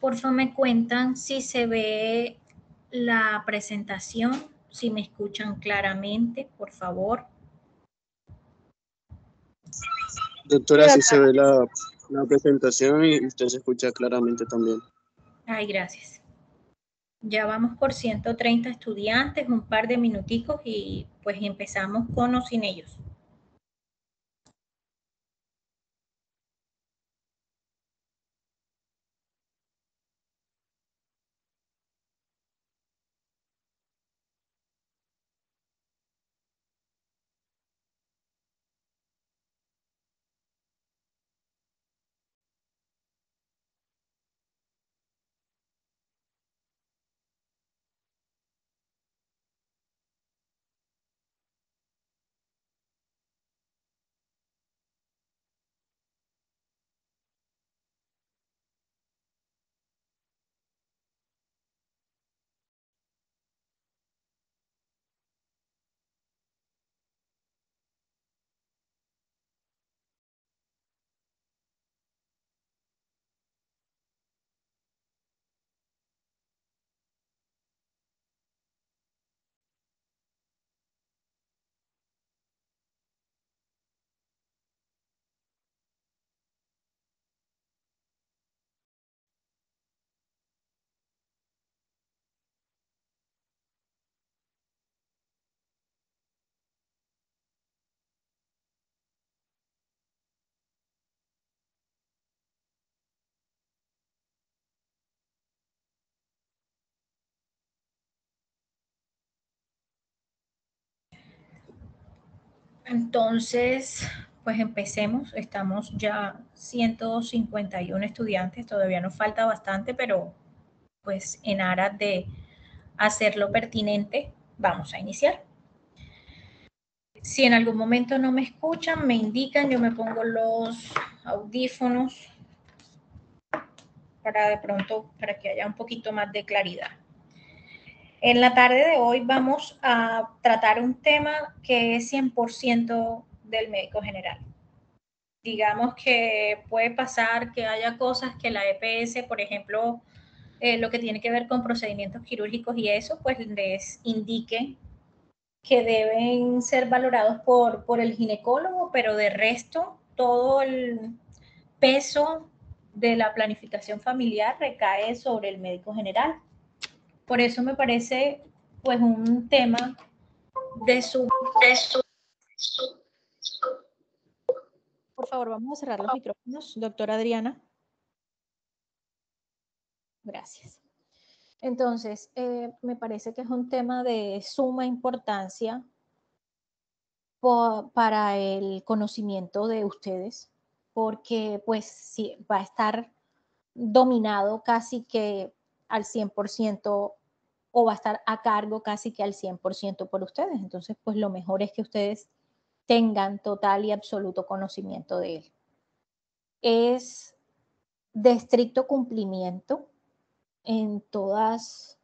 Por favor, me cuentan si se ve la presentación, si me escuchan claramente, por favor. Doctora, sí se ve la presentación y usted se escucha claramente también. Ay, gracias. Ya vamos por 130 estudiantes, un par de minuticos y pues empezamos con o sin ellos. Entonces, pues empecemos. Estamos ya 151 estudiantes, todavía nos falta bastante, pero pues en aras de hacerlo pertinente, vamos a iniciar. Si en algún momento no me escuchan, me indican, yo me pongo los audífonos para de pronto, para que haya un poquito más de claridad. En la tarde de hoy vamos a tratar un tema que es 100% del médico general. Digamos que puede pasar que haya cosas que la EPS, por ejemplo, lo que tiene que ver con procedimientos quirúrgicos y eso, pues les indique que deben ser valorados por el ginecólogo, pero de resto todo el peso de la planificación familiar recae sobre el médico general. Por eso me parece pues un tema de su... Por favor, vamos a cerrar los micrófonos, doctora Adriana. Gracias. Entonces, me parece que es un tema de suma importancia para el conocimiento de ustedes, porque pues sí, va a estar dominado casi que al 100% o va a estar a cargo casi que al 100% por ustedes. Entonces, pues lo mejor es que ustedes tengan total y absoluto conocimiento de él. Es de estricto cumplimiento en todas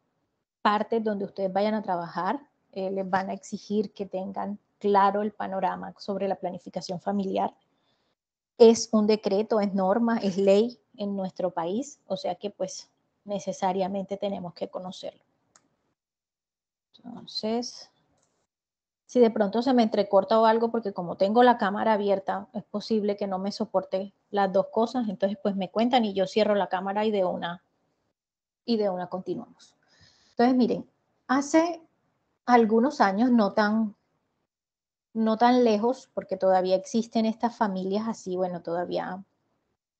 partes donde ustedes vayan a trabajar. Les van a exigir que tengan claro el panorama sobre la planificación familiar. Es un decreto, es norma, es ley en nuestro país, o sea que pues necesariamente tenemos que conocerlo. Entonces, si de pronto se me entrecorta o algo, porque como tengo la cámara abierta, es posible que no me soporte las dos cosas, entonces pues me cuentan y yo cierro la cámara y de una continuamos. Entonces, miren, hace algunos años, no tan lejos, porque todavía existen estas familias así, bueno, todavía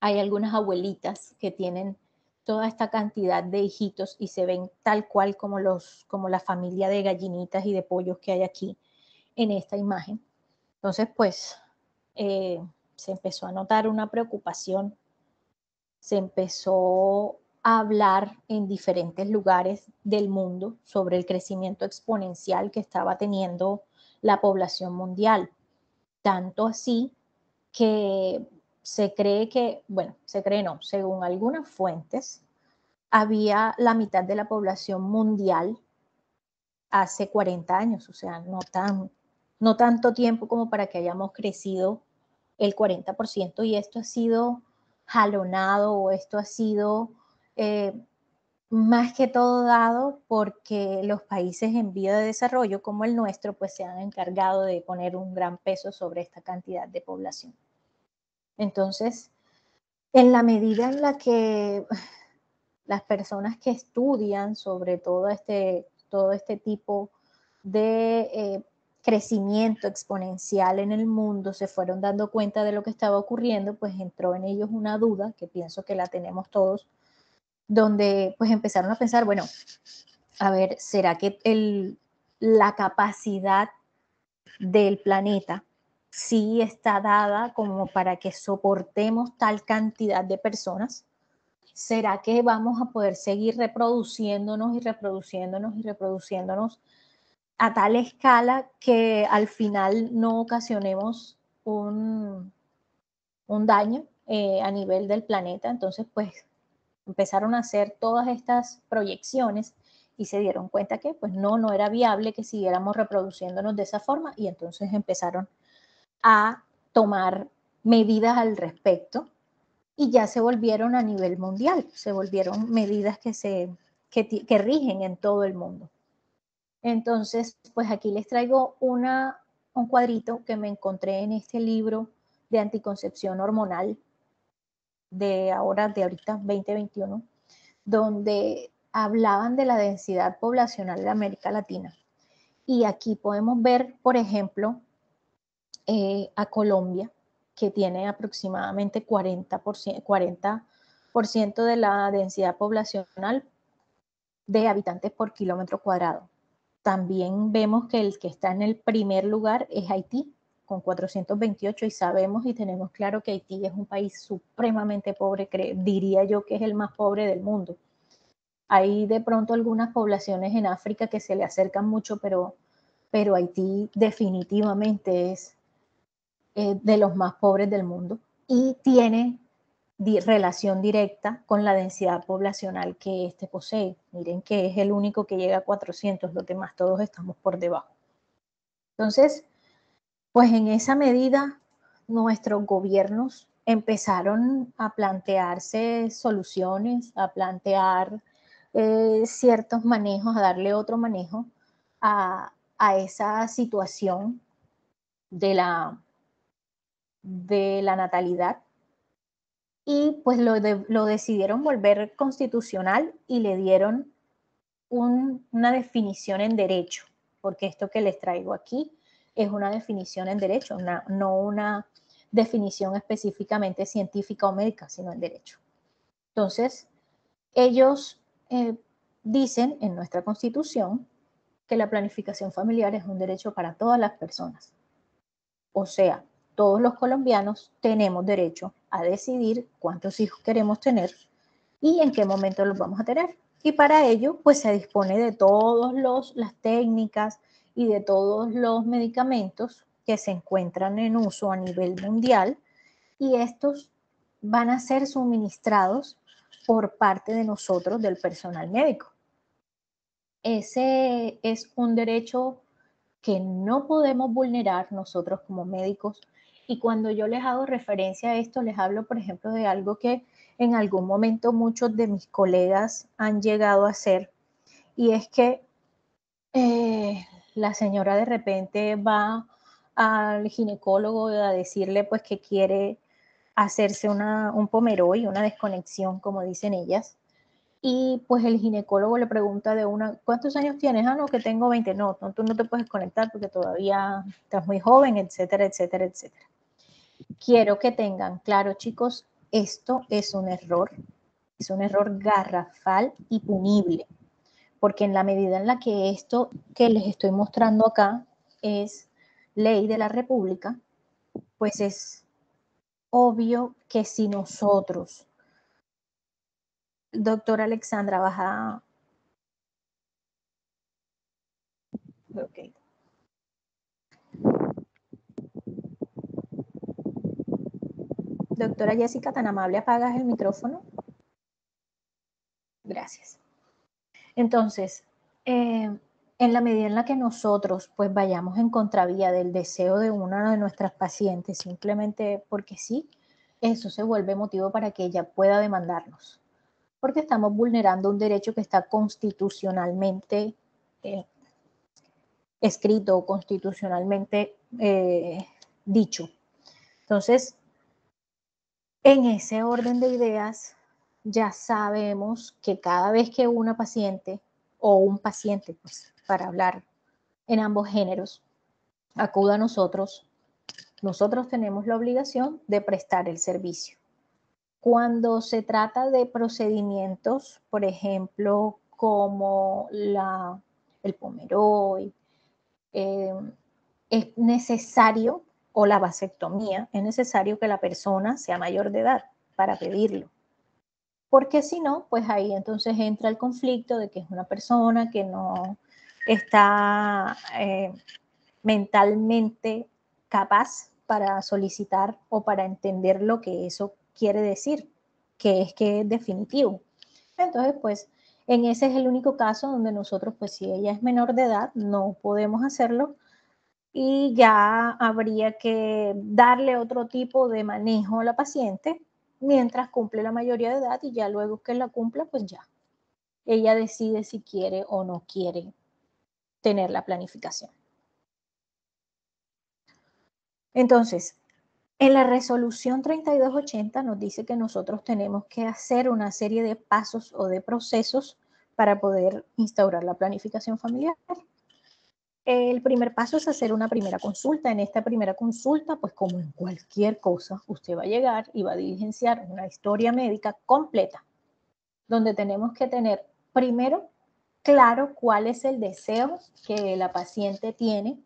hay algunas abuelitas que tienen toda esta cantidad de hijitos y se ven tal cual como la familia de gallinitas y de pollos que hay aquí en esta imagen. Entonces, pues, se empezó a notar una preocupación, se empezó a hablar en diferentes lugares del mundo sobre el crecimiento exponencial que estaba teniendo la población mundial. Tanto así que se cree que, bueno, se cree no, según algunas fuentes, había la mitad de la población mundial hace 40 años, o sea, no tanto tiempo como para que hayamos crecido el 40%, y esto ha sido jalonado o esto ha sido más que todo dado porque los países en vía de desarrollo como el nuestro pues se han encargado de poner un gran peso sobre esta cantidad de población. Entonces, en la medida en la que las personas que estudian sobre todo este tipo de crecimiento exponencial en el mundo se fueron dando cuenta de lo que estaba ocurriendo, pues entró en ellos una duda, que pienso que la tenemos todos, donde pues empezaron a pensar, bueno, a ver, ¿será que la capacidad del planeta sí está dada como para que soportemos tal cantidad de personas? ¿Será que vamos a poder seguir reproduciéndonos y reproduciéndonos y reproduciéndonos a tal escala que al final no ocasionemos un daño a nivel del planeta? Entonces, pues empezaron a hacer todas estas proyecciones y se dieron cuenta que pues no era viable que siguiéramos reproduciéndonos de esa forma y entonces empezaron a tomar medidas al respecto y ya se volvieron a nivel mundial, se volvieron medidas que rigen en todo el mundo. Entonces, pues aquí les traigo un cuadrito que me encontré en este libro de anticoncepción hormonal de ahorita 2021, donde hablaban de la densidad poblacional de América Latina. Y aquí podemos ver, por ejemplo, a Colombia, que tiene aproximadamente 40% de la densidad poblacional de habitantes por kilómetro cuadrado. También vemos que el que está en el primer lugar es Haití, con 428, y sabemos y tenemos claro que Haití es un país supremamente pobre, diría yo que es el más pobre del mundo. Hay de pronto algunas poblaciones en África que se le acercan mucho, pero Haití definitivamente es de los más pobres del mundo y tiene relación directa con la densidad poblacional que este posee. Miren que es el único que llega a 400, los demás todos estamos por debajo. Entonces, pues en esa medida nuestros gobiernos empezaron a plantearse soluciones, a plantear ciertos manejos, a darle otro manejo a esa situación de la natalidad y pues lo decidieron volver constitucional y le dieron una definición en derecho, porque esto que les traigo aquí es una definición en derecho, no una definición específicamente científica o médica, sino en derecho. Entonces, ellos dicen en nuestra Constitución que la planificación familiar es un derecho para todas las personas. O sea, todos los colombianos tenemos derecho a decidir cuántos hijos queremos tener y en qué momento los vamos a tener. Y para ello, pues se dispone de todas las técnicas y de todos los medicamentos que se encuentran en uso a nivel mundial y estos van a ser suministrados por parte de nosotros, del personal médico. Ese es un derecho que no podemos vulnerar nosotros como médicos. Y cuando yo les hago referencia a esto, les hablo, por ejemplo, de algo que en algún momento muchos de mis colegas han llegado a hacer, y es que la señora de repente va al ginecólogo a decirle pues que quiere hacerse un pomeroy, una desconexión, como dicen ellas, y pues el ginecólogo le pregunta ¿cuántos años tienes? Ah, no, que tengo 20. No, tú no te puedes conectar porque todavía estás muy joven, etcétera, etcétera, etcétera. Quiero que tengan claro, chicos, esto es un error garrafal y punible, porque en la medida en la que esto que les estoy mostrando acá es ley de la República, pues es obvio que si nosotros, doctora Alexandra, baja, ok. Doctora Jessica, tan amable, apagas el micrófono. Gracias. Entonces, en la medida en la que nosotros pues vayamos en contravía del deseo de una de nuestras pacientes, simplemente porque sí, eso se vuelve motivo para que ella pueda demandarnos. porque estamos vulnerando un derecho que está constitucionalmente escrito o constitucionalmente dicho. Entonces, en ese orden de ideas, ya sabemos que cada vez que una paciente o un paciente, pues, para hablar en ambos géneros, acuda a nosotros tenemos la obligación de prestar el servicio. Cuando se trata de procedimientos, por ejemplo, como el Pomeroy, es necesario, o la vasectomía, es necesario que la persona sea mayor de edad para pedirlo. Porque si no, pues ahí entonces entra el conflicto de que es una persona que no está mentalmente capaz para solicitar o para entender lo que eso quiere decir, que es definitivo. Entonces, pues, en ese es el único caso donde nosotros, pues, si ella es menor de edad, no podemos hacerlo y ya habría que darle otro tipo de manejo a la paciente mientras cumple la mayoría de edad y ya luego que la cumpla, pues ya. Ella decide si quiere o no quiere tener la planificación. Entonces, en la resolución 3280 nos dice que nosotros tenemos que hacer una serie de pasos o de procesos para poder instaurar la planificación familiar. El primer paso es hacer una primera consulta. En esta primera consulta, pues como en cualquier cosa, usted va a llegar y va a diligenciar una historia médica completa, donde tenemos que tener primero claro cuál es el deseo que la paciente tiene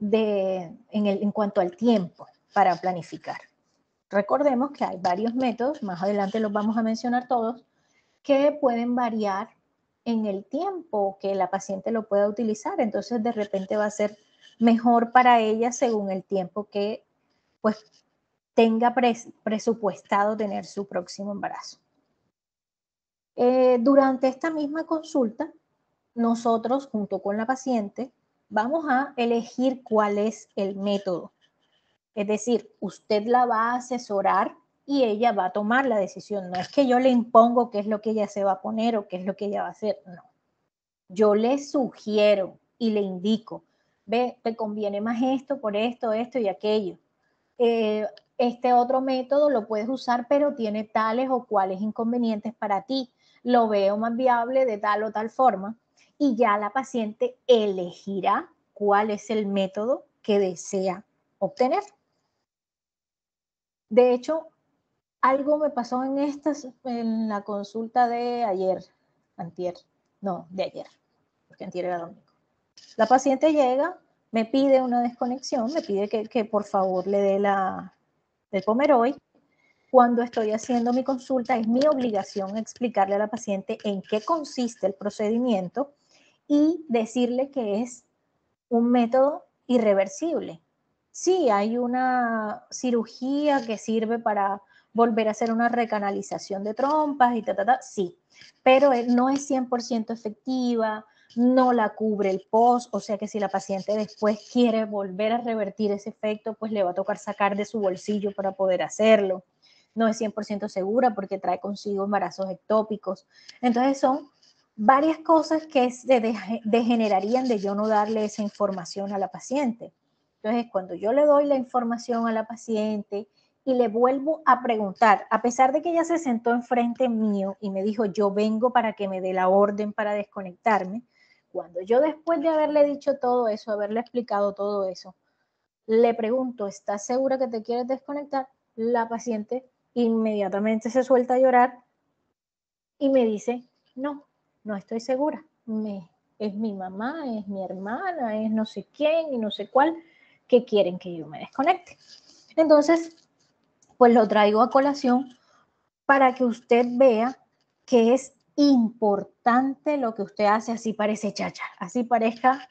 en cuanto al tiempo para planificar. Recordemos que hay varios métodos, más adelante los vamos a mencionar todos, que pueden variar en el tiempo que la paciente lo pueda utilizar. Entonces, de repente va a ser mejor para ella según el tiempo que pues tenga presupuestado tener su próximo embarazo. Durante esta misma consulta, nosotros junto con la paciente vamos a elegir cuál es el método. Es decir, usted la va a asesorar y ella va a tomar la decisión. No es que yo le impongo qué es lo que ella se va a poner o qué es lo que ella va a hacer, no. Yo le sugiero y le indico, ve, te conviene más esto por esto, esto y aquello. Este otro método lo puedes usar, pero tiene tales o cuales inconvenientes para ti. Lo veo más viable de tal o tal forma y ya la paciente elegirá cuál es el método que desea obtener. De hecho, algo me pasó en la consulta de ayer, de ayer, porque antier era domingo. La paciente llega, me pide una desconexión, me pide que por favor le dé el Pomeroy. Cuando estoy haciendo mi consulta, es mi obligación explicarle a la paciente en qué consiste el procedimiento y decirle que es un método irreversible. Sí, hay una cirugía que sirve para volver a hacer una recanalización de trompas y sí, pero no es 100% efectiva, no la cubre el post, o sea que si la paciente después quiere volver a revertir ese efecto, pues le va a tocar sacar de su bolsillo para poder hacerlo. No es 100% segura porque trae consigo embarazos ectópicos. Entonces son varias cosas que se degenerarían de yo no darle esa información a la paciente. Entonces, cuando yo le doy la información a la paciente y le vuelvo a preguntar, a pesar de que ella se sentó enfrente mío y me dijo, yo vengo para que me dé la orden para desconectarme, cuando yo después de haberle dicho todo eso, haberle explicado todo eso, le pregunto, ¿estás segura que te quieres desconectar? La paciente inmediatamente se suelta a llorar y me dice, no, no estoy segura. Es mi mamá, es mi hermana, es no sé quién y no sé cuál que quieren que yo me desconecte. Entonces, pues lo traigo a colación para que usted vea que es importante lo que usted hace, así parece chacha, así parezca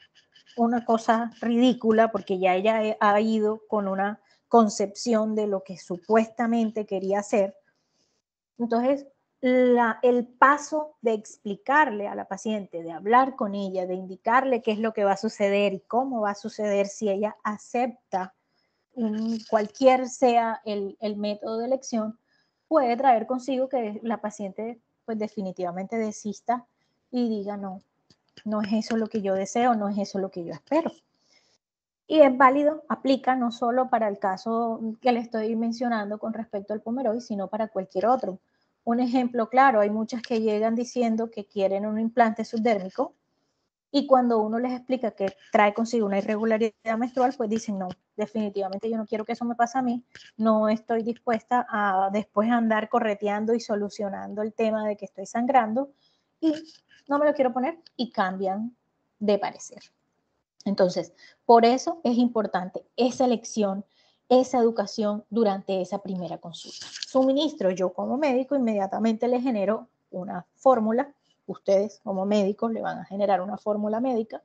una cosa ridícula, porque ya ella ha ido con una concepción de lo que supuestamente quería hacer. Entonces, el paso de explicarle a la paciente, de hablar con ella, de indicarle qué es lo que va a suceder y cómo va a suceder si ella acepta cualquier sea el método de elección, puede traer consigo que la paciente pues definitivamente desista y diga no, no es eso lo que yo deseo, no es eso lo que yo espero. Y es válido, aplica no solo para el caso que le estoy mencionando con respecto al Pomeroy, sino para cualquier otro. Un ejemplo claro, hay muchas que llegan diciendo que quieren un implante subdérmico y cuando uno les explica que trae consigo una irregularidad menstrual, pues dicen, no, definitivamente yo no quiero que eso me pase a mí, no estoy dispuesta a después andar correteando y solucionando el tema de que estoy sangrando y no me lo quiero poner y cambian de parecer. Entonces, por eso es importante esa elección, esa educación durante esa primera consulta. Suministro, yo como médico inmediatamente le genero una fórmula, ustedes como médicos le van a generar una fórmula médica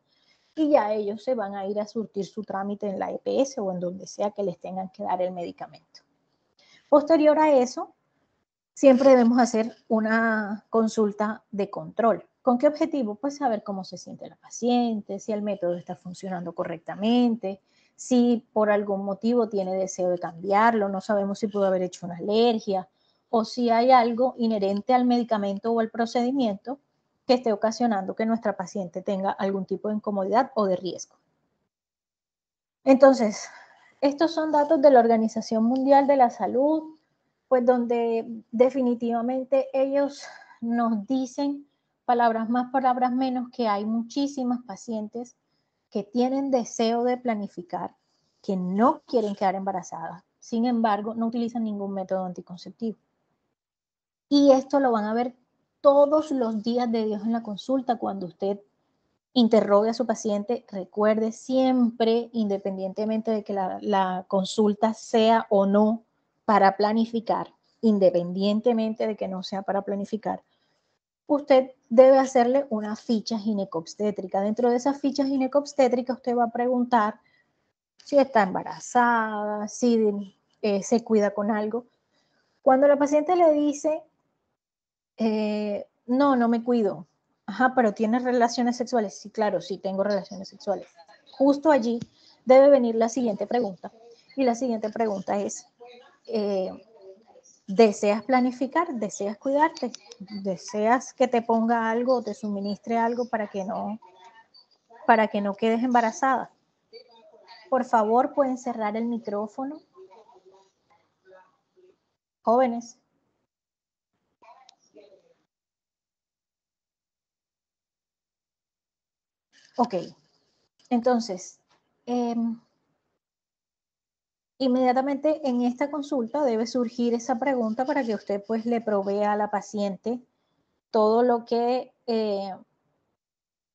y ya ellos se van a ir a surtir su trámite en la EPS o en donde sea que les tengan que dar el medicamento. Posterior a eso, siempre debemos hacer una consulta de control. ¿Con qué objetivo? Pues saber cómo se siente la paciente, si el método está funcionando correctamente, si por algún motivo tiene deseo de cambiarlo, no sabemos si pudo haber hecho una alergia o si hay algo inherente al medicamento o al procedimiento que esté ocasionando que nuestra paciente tenga algún tipo de incomodidad o de riesgo. Entonces, estos son datos de la Organización Mundial de la Salud, pues donde definitivamente ellos nos dicen palabras más, palabras menos, que hay muchísimas pacientes que tienen deseo de planificar, que no quieren quedar embarazadas, sin embargo, no utilizan ningún método anticonceptivo. Y esto lo van a ver todos los días de Dios en la consulta cuando usted interrogue a su paciente, recuerde siempre, independientemente de que la consulta sea o no para planificar, independientemente de que no sea para planificar, usted debe hacerle una ficha ginecobstétrica. Dentro de esa ficha ginecobstétrica usted va a preguntar si está embarazada, si se cuida con algo. Cuando la paciente le dice, no, no me cuido. Ajá, pero ¿tienes relaciones sexuales? Sí, claro, sí tengo relaciones sexuales. Justo allí debe venir la siguiente pregunta. Y la siguiente pregunta es, ¿deseas planificar? ¿Deseas cuidarte? ¿Deseas que te ponga algo o te suministre algo para que no quedes embarazada? Por favor, pueden cerrar el micrófono. Jóvenes. Ok, entonces, inmediatamente en esta consulta debe surgir esa pregunta para que usted pues le provea a la paciente todo lo que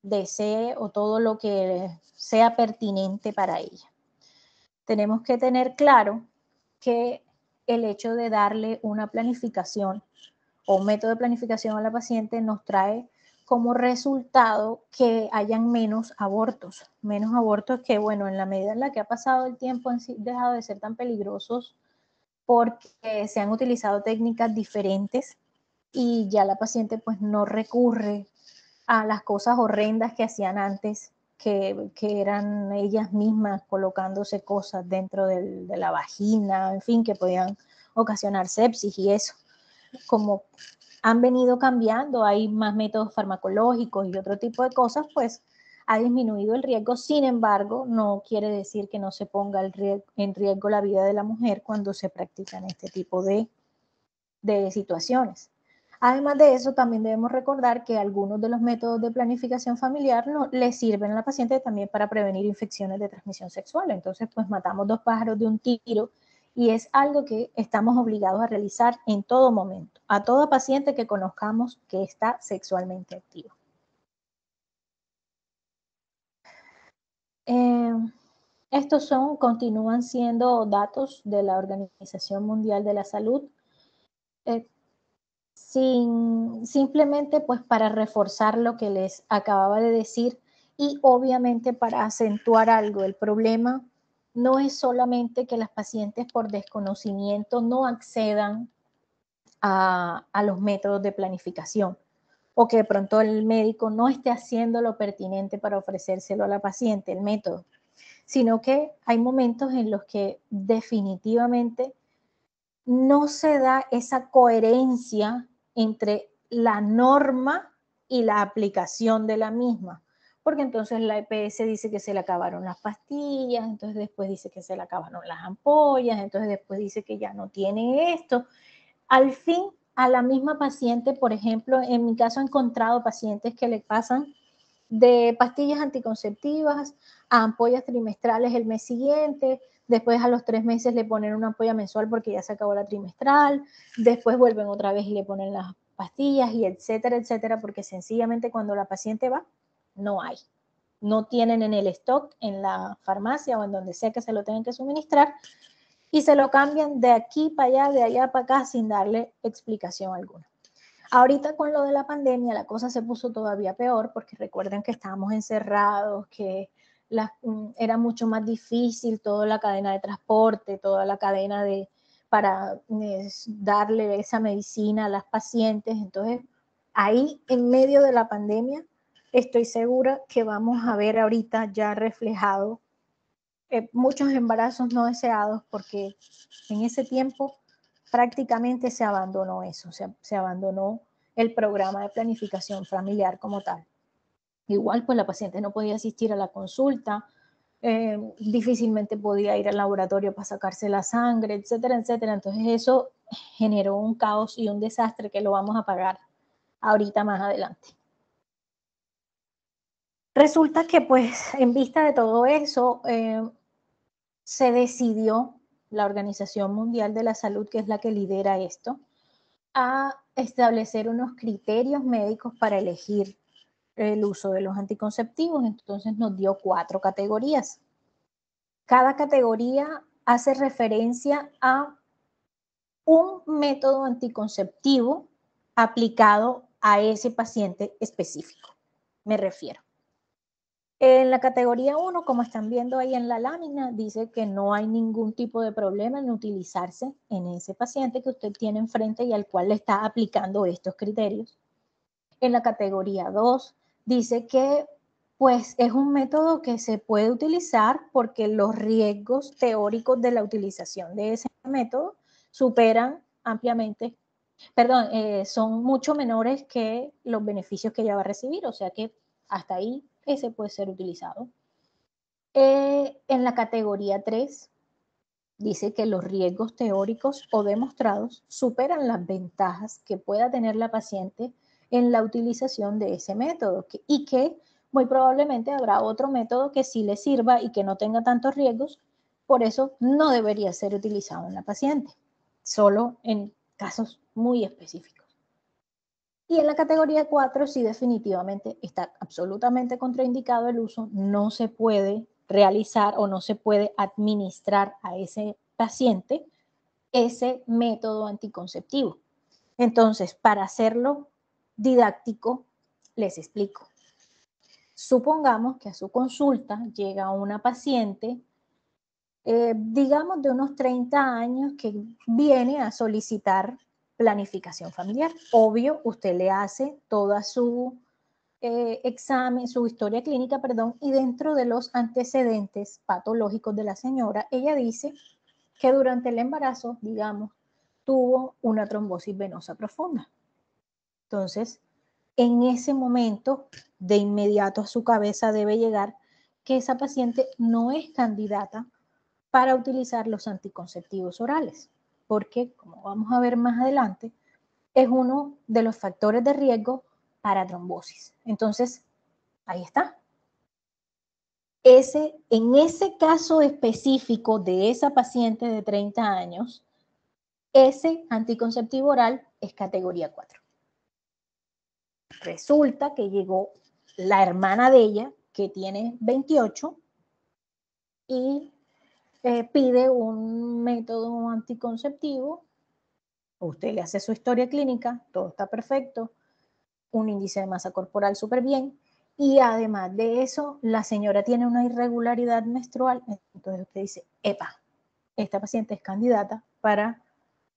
desee o todo lo que sea pertinente para ella. Tenemos que tener claro que el hecho de darle una planificación o un método de planificación a la paciente nos trae como resultado que hayan menos abortos que, bueno, en la medida en la que ha pasado el tiempo han dejado de ser tan peligrosos porque se han utilizado técnicas diferentes y ya la paciente pues no recurre a las cosas horrendas que hacían antes, que eran ellas mismas colocándose cosas dentro de la vagina, en fin, que podían ocasionar sepsis y eso. Como han venido cambiando, hay más métodos farmacológicos y otro tipo de cosas, pues ha disminuido el riesgo. Sin embargo, no quiere decir que no se ponga en riesgo la vida de la mujer cuando se practican este tipo de situaciones. Además de eso, también debemos recordar que algunos de los métodos de planificación familiar le sirven a la paciente también para prevenir infecciones de transmisión sexual. Entonces, pues matamos dos pájaros de un tiro y es algo que estamos obligados a realizar en todo momento, a toda paciente que conozcamos que está sexualmente activa. Estos continúan siendo datos de la Organización Mundial de la Salud. Simplemente pues para reforzar lo que les acababa de decir y obviamente para acentuar algo. El problema no es solamente que las pacientes por desconocimiento no accedan a los métodos de planificación o que de pronto el médico no esté haciendo lo pertinente para ofrecérselo a la paciente, el método, sino que hay momentos en los que definitivamente no se da esa coherencia entre la norma y la aplicación de la misma. Porque entonces la EPS dice que se le acabaron las pastillas, entonces después dice que se le acabaron las ampollas, entonces después dice que ya no tiene esto. Al fin, a la misma paciente, por ejemplo, en mi caso he encontrado pacientes que le pasan de pastillas anticonceptivas a ampollas trimestrales el mes siguiente, después a los 3 meses le ponen una ampolla mensual porque ya se acabó la trimestral, después vuelven otra vez y le ponen las pastillas y etcétera, etcétera, porque sencillamente cuando la paciente va, no hay. No tienen en el stock, en la farmacia o en donde sea que se lo tengan que suministrar, y se lo cambian de aquí para allá, de allá para acá, sin darle explicación alguna. Ahorita con lo de la pandemia la cosa se puso todavía peor porque recuerden que estábamos encerrados, que era mucho más difícil toda la cadena de transporte, toda la cadena para darle esa medicina a las pacientes. Entonces, ahí en medio de la pandemia, estoy segura que vamos a ver ahorita ya reflejado muchos embarazos no deseados porque en ese tiempo prácticamente se abandonó eso, se abandonó el programa de planificación familiar como tal. Igual, pues la paciente no podía asistir a la consulta, difícilmente podía ir al laboratorio para sacarse la sangre, etcétera, etcétera. Entonces eso generó un caos y un desastre que lo vamos a pagar ahorita más adelante. Resulta que pues en vista de todo eso, se decidió, la Organización Mundial de la Salud, que es la que lidera esto, a establecer unos criterios médicos para elegir el uso de los anticonceptivos. Entonces nos dio 4 categorías. Cada categoría hace referencia a un método anticonceptivo aplicado a ese paciente específico. Me refiero. En la categoría 1, como están viendo ahí en la lámina, dice que no hay ningún tipo de problema en utilizarse en ese paciente que usted tiene enfrente y al cual le está aplicando estos criterios. En la categoría 2, dice que pues es un método que se puede utilizar porque los riesgos teóricos de la utilización de ese método superan ampliamente, son mucho menores que los beneficios que ella va a recibir, o sea que hasta ahí ese puede ser utilizado. En la categoría 3 dice que los riesgos teóricos o demostrados superan las ventajas que pueda tener la paciente en la utilización de ese método y que muy probablemente habrá otro método que sí le sirva y que no tenga tantos riesgos, por eso no debería ser utilizado en la paciente, solo en casos muy específicos. Y en la categoría 4 sí definitivamente está absolutamente contraindicado el uso, no se puede realizar o no se puede administrar a ese paciente ese método anticonceptivo. Entonces, para hacerlo didáctico, les explico. Supongamos que a su consulta llega una paciente, digamos de unos 30 años, que viene a solicitar planificación familiar. Obvio, usted le hace toda su examen, su historia clínica, perdón, y dentro de los antecedentes patológicos de la señora, ella dice que durante el embarazo, digamos, tuvo una trombosis venosa profunda. Entonces, en ese momento, de inmediato a su cabeza debe llegar que esa paciente no es candidata para utilizar los anticonceptivos orales, porque, como vamos a ver más adelante, es uno de los factores de riesgo para trombosis. Entonces, ahí está. En ese caso específico de esa paciente de 30 años, ese anticonceptivo oral es categoría 4. Resulta que llegó la hermana de ella, que tiene 28, y pide un método anticonceptivo. Usted le hace su historia clínica, todo está perfecto, un índice de masa corporal súper bien, y además de eso, la señora tiene una irregularidad menstrual. Entonces usted dice, epa, esta paciente es candidata para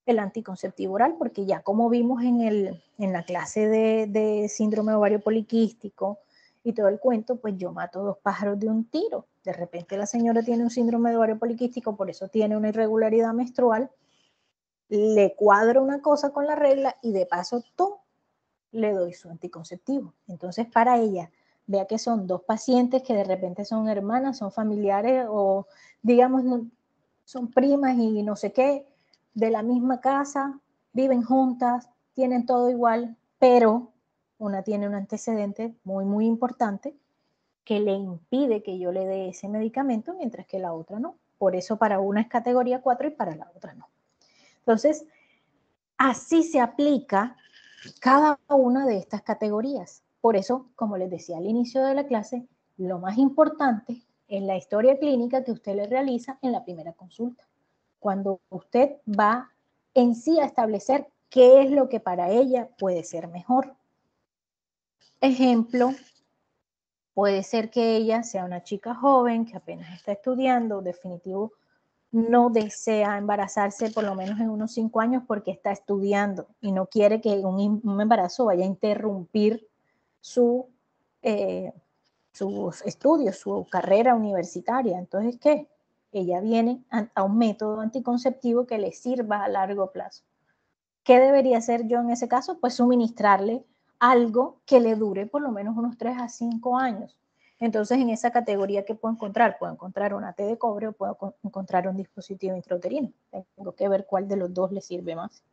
el anticonceptivo oral, porque ya como vimos en la clase de síndrome ovario poliquístico y todo el cuento, pues yo mato 2 pájaros de un tiro. De repente la señora tiene un síndrome de ovario poliquístico, por eso tiene una irregularidad menstrual, le cuadra una cosa con la regla y de paso tú le doy su anticonceptivo. Entonces, para ella, vea que son dos pacientes que de repente son hermanas, son familiares o, digamos, son primas y no sé qué, de la misma casa, viven juntas, tienen todo igual, pero una tiene un antecedente muy, muy importante que le impide que yo le dé ese medicamento, mientras que la otra no. Por eso para una es categoría 4 y para la otra no. Entonces, así se aplica cada una de estas categorías. Por eso, como les decía al inicio de la clase, lo más importante es la historia clínica que usted le realiza en la primera consulta. Cuando usted va en sí a establecer qué es lo que para ella puede ser mejor. Ejemplo, puede ser que ella sea una chica joven que apenas está estudiando, definitivo no desea embarazarse por lo menos en unos 5 años porque está estudiando y no quiere que un embarazo vaya a interrumpir sus estudios, su carrera universitaria. Entonces, ¿qué? Ella viene a un método anticonceptivo que le sirva a largo plazo. ¿Qué debería hacer yo en ese caso? Pues suministrarle algo que le dure por lo menos unos 3 a 5 años. Entonces, en esa categoría, ¿qué puedo encontrar? Puedo encontrar una T de cobre o puedo encontrar un dispositivo intrauterino. Tengo que ver cuál de los dos le sirve más.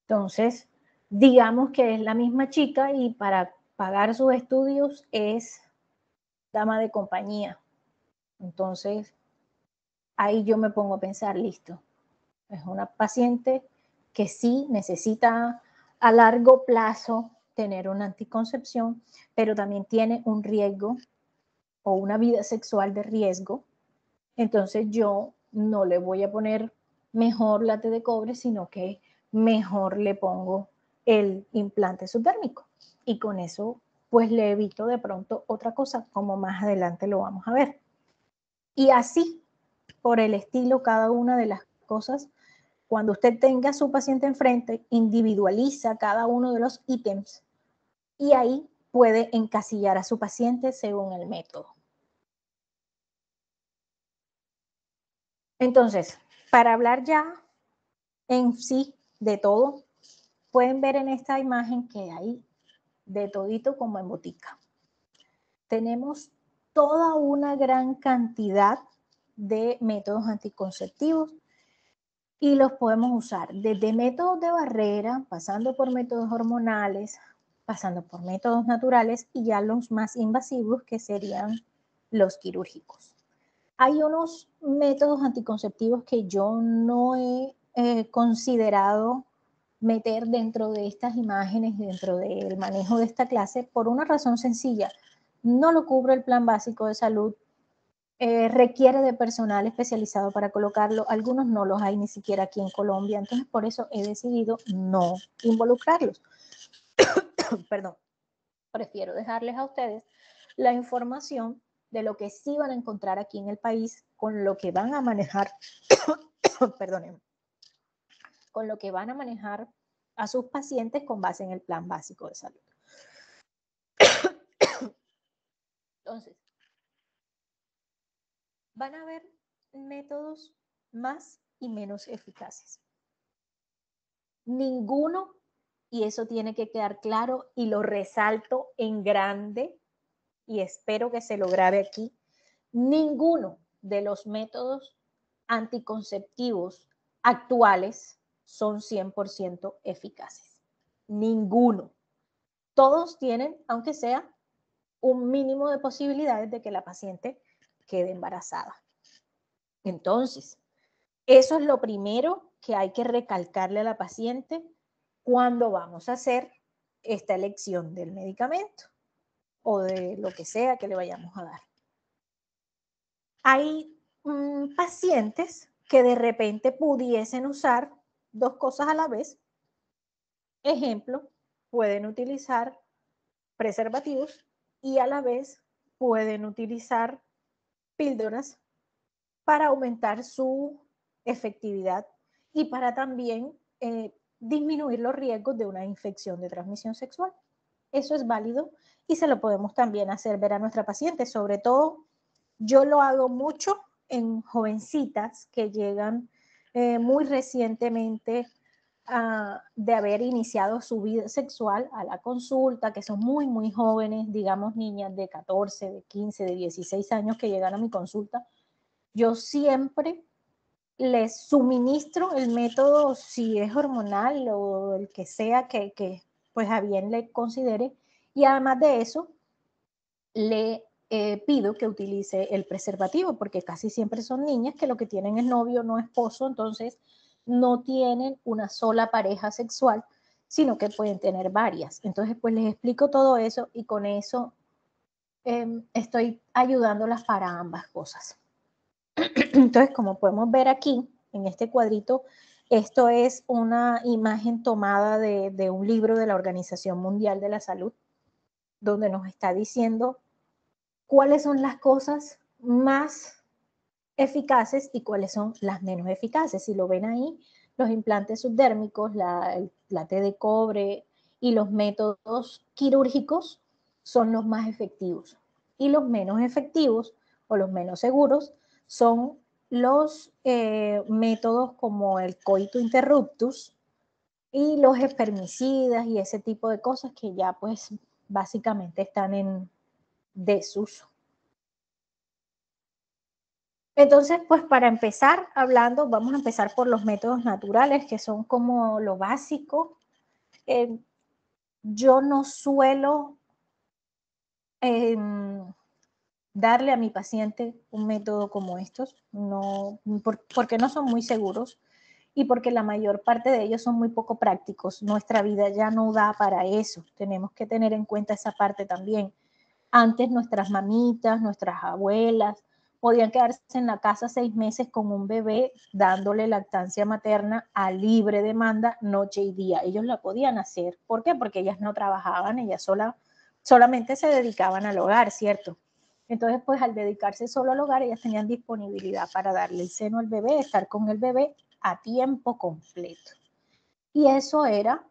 Entonces, digamos que es la misma chica y para pagar sus estudios es dama de compañía. Entonces, ahí yo me pongo a pensar, listo, es una paciente que sí necesita a largo plazo tener una anticoncepción, pero también tiene un riesgo o una vida sexual de riesgo. Entonces yo no le voy a poner mejor la T de cobre, sino que mejor le pongo el implante subdérmico. Y con eso pues le evito de pronto otra cosa, como más adelante lo vamos a ver. Y así, por el estilo, cada una de las cosas, cuando usted tenga a su paciente enfrente, individualiza cada uno de los ítems y ahí puede encasillar a su paciente según el método. Entonces, para hablar ya en sí de todo, pueden ver en esta imagen que hay de todito como en botica. Tenemos toda una gran cantidad de métodos anticonceptivos y los podemos usar desde métodos de barrera, pasando por métodos hormonales, pasando por métodos naturales y ya los más invasivos que serían los quirúrgicos. Hay unos métodos anticonceptivos que yo no he considerado meter dentro de estas imágenes, dentro del manejo de esta clase, por una razón sencilla. No lo cubre el Plan Básico de Salud, requiere de personal especializado para colocarlo, algunos no los hay ni siquiera aquí en Colombia, entonces por eso he decidido no involucrarlos. Perdón, prefiero dejarles a ustedes la información de lo que sí van a encontrar aquí en el país, con lo que van a manejar, perdónenme, con lo que van a manejar a sus pacientes con base en el Plan Básico de Salud. Entonces, van a haber métodos más y menos eficaces. Ninguno, y eso tiene que quedar claro y lo resalto en grande y espero que se lo grabe aquí, ninguno de los métodos anticonceptivos actuales son 100% eficaces. Ninguno. Todos tienen, aunque sea, un mínimo de posibilidades de que la paciente quede embarazada. Entonces, eso es lo primero que hay que recalcarle a la paciente cuando vamos a hacer esta elección del medicamento o de lo que sea que le vayamos a dar. Hay pacientes que de repente pudiesen usar dos cosas a la vez. Ejemplo, pueden utilizar preservativos y a la vez pueden utilizar píldoras para aumentar su efectividad y para también disminuir los riesgos de una infección de transmisión sexual. Eso es válido y se lo podemos también hacer ver a nuestra paciente. Sobre todo, yo lo hago mucho en jovencitas que llegan muy recientemente de haber iniciado su vida sexual a la consulta, que son muy, muy jóvenes, digamos niñas de 14, de 15, de 16 años que llegan a mi consulta, yo siempre les suministro el método, si es hormonal o el que sea que pues a bien le considere, y además de eso, le pido que utilice el preservativo, porque casi siempre son niñas que lo que tienen es novio, no esposo, entonces no tienen una sola pareja sexual, sino que pueden tener varias. Entonces, pues les explico todo eso y con eso estoy ayudándolas para ambas cosas. Entonces, como podemos ver aquí, en este cuadrito, esto es una imagen tomada de un libro de la Organización Mundial de la Salud, donde nos está diciendo cuáles son las cosas más eficaces y cuáles son las menos eficaces. Si lo ven ahí, los implantes subdérmicos, la T de cobre y los métodos quirúrgicos son los más efectivos. Y los menos efectivos o los menos seguros son los métodos como el coito interruptus y los espermicidas y ese tipo de cosas que ya pues básicamente están en desuso. Entonces, pues para empezar hablando, vamos a empezar por los métodos naturales, que son como lo básico. Yo no suelo darle a mi paciente un método como estos, no, porque no son muy seguros y porque la mayor parte de ellos son muy poco prácticos. Nuestra vida ya no da para eso. Tenemos que tener en cuenta esa parte también. Antes nuestras mamitas, nuestras abuelas, podían quedarse en la casa 6 meses con un bebé dándole lactancia materna a libre demanda noche y día. Ellos la podían hacer. ¿Por qué? Porque ellas no trabajaban, ellas solamente se dedicaban al hogar, ¿cierto? Entonces, pues al dedicarse solo al hogar, ellas tenían disponibilidad para darle el seno al bebé, estar con el bebé a tiempo completo. Y eso era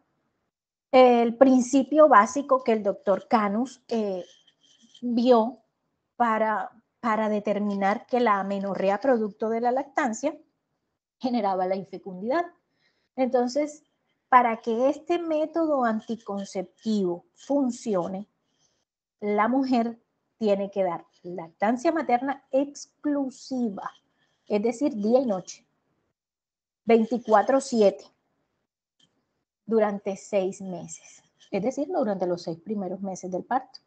el principio básico que el doctor Canus vio para determinar que la amenorrea producto de la lactancia generaba la infecundidad. Entonces, para que este método anticonceptivo funcione, la mujer tiene que dar lactancia materna exclusiva, es decir, día y noche, 24/7, durante 6 meses, es decir, durante los 6 primeros meses del parto.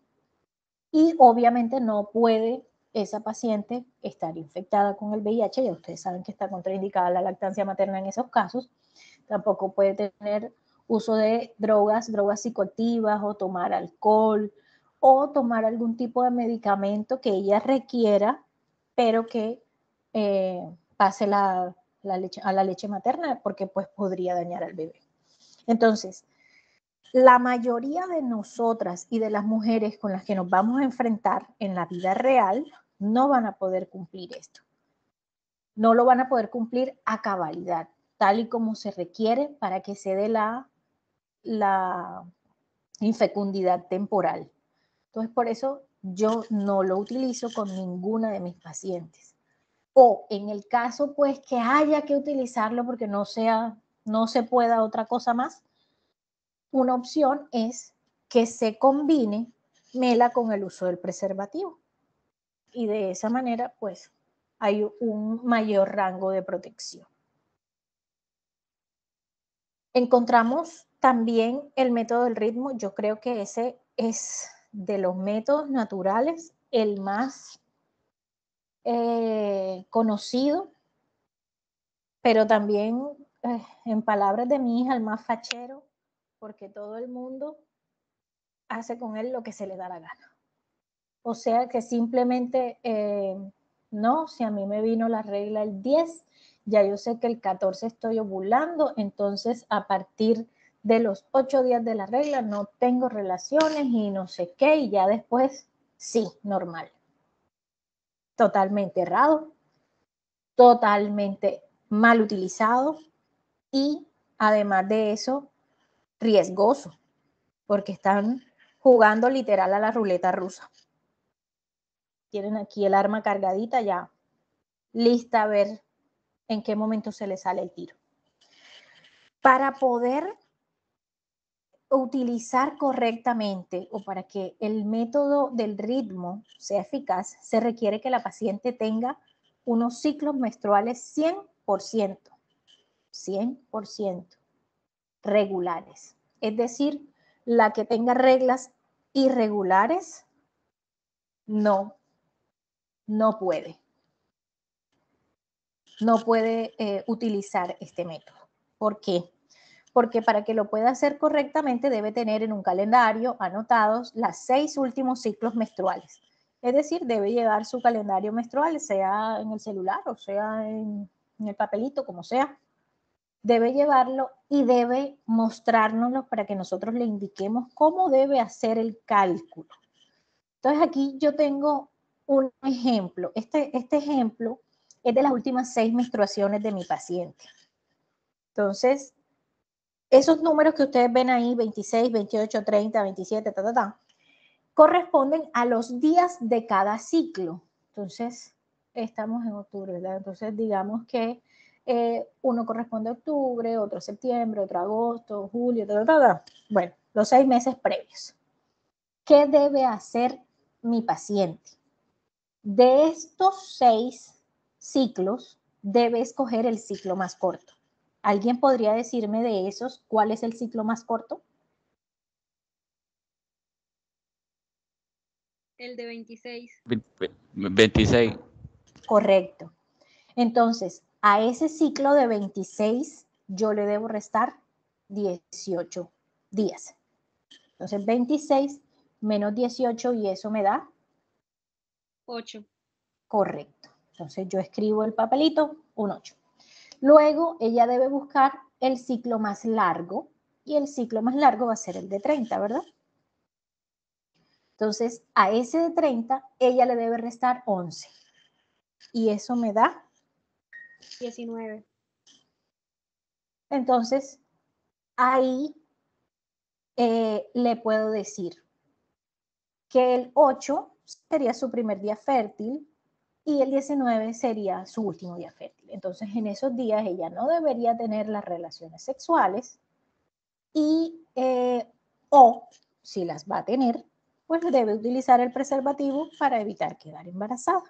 Y obviamente no puede esa paciente estar infectada con el VIH, ya ustedes saben que está contraindicada la lactancia materna en esos casos. Tampoco puede tener uso de drogas psicoactivas o tomar alcohol o tomar algún tipo de medicamento que ella requiera, pero que pase a la leche materna, porque pues podría dañar al bebé. Entonces, la mayoría de nosotras y de las mujeres con las que nos vamos a enfrentar en la vida real no van a poder cumplir esto. No lo van a poder cumplir a cabalidad, tal y como se requiere para que se dé la infecundidad temporal. Entonces, por eso yo no lo utilizo con ninguna de mis pacientes. O en el caso, pues, que haya que utilizarlo porque no se pueda otra cosa más, una opción es que se combine mela con el uso del preservativo. Y de esa manera, pues, hay un mayor rango de protección. Encontramos también el método del ritmo. Yo creo que ese es de los métodos naturales el más conocido, pero también, en palabras de mi hija, el más fachero, porque todo el mundo hace con él lo que se le da la gana. O sea que simplemente, no, si a mí me vino la regla el 10, ya yo sé que el 14 estoy ovulando, entonces a partir de los 8 días de la regla no tengo relaciones y no sé qué, y ya después sí, normal. Totalmente errado, totalmente mal utilizado y además de eso, riesgoso, porque están jugando literal a la ruleta rusa. Tienen aquí el arma cargadita ya, lista a ver en qué momento se le sale el tiro. Para poder utilizar correctamente o para que el método del ritmo sea eficaz, se requiere que la paciente tenga unos ciclos menstruales 100% regulares. Es decir, la que tenga reglas irregulares no puede. No puede utilizar este método. ¿Por qué? Porque para que lo pueda hacer correctamente debe tener en un calendario anotados las 6 últimos ciclos menstruales. Es decir, debe llevar su calendario menstrual, sea en el celular o sea en el papelito, como sea. Debe llevarlo y debe mostrárnoslo para que nosotros le indiquemos cómo debe hacer el cálculo. Entonces aquí yo tengo un ejemplo. Este ejemplo es de las últimas 6 menstruaciones de mi paciente. Entonces, esos números que ustedes ven ahí, 26, 28, 30, 27, corresponden a los días de cada ciclo. Entonces, estamos en octubre, ¿verdad? Entonces, digamos que uno corresponde a octubre, otro a septiembre, otro a agosto, julio, Bueno, los 6 meses previos. ¿Qué debe hacer mi paciente? De estos 6 ciclos, debe escoger el ciclo más corto. ¿Alguien podría decirme de esos cuál es el ciclo más corto? El de 26. 26. Correcto. Entonces, a ese ciclo de 26 yo le debo restar 18 días. Entonces, 26 menos 18 y eso me da 8. Correcto. Entonces, yo escribo el papelito, un 8. Luego, ella debe buscar el ciclo más largo y el ciclo más largo va a ser el de 30, ¿verdad? Entonces, a ese de 30, ella le debe restar 11. Y eso me da 19. Entonces, ahí le puedo decir que el 8 sería su primer día fértil y el 19 sería su último día fértil. Entonces, en esos días ella no debería tener las relaciones sexuales y o si las va a tener, pues debe utilizar el preservativo para evitar quedar embarazada.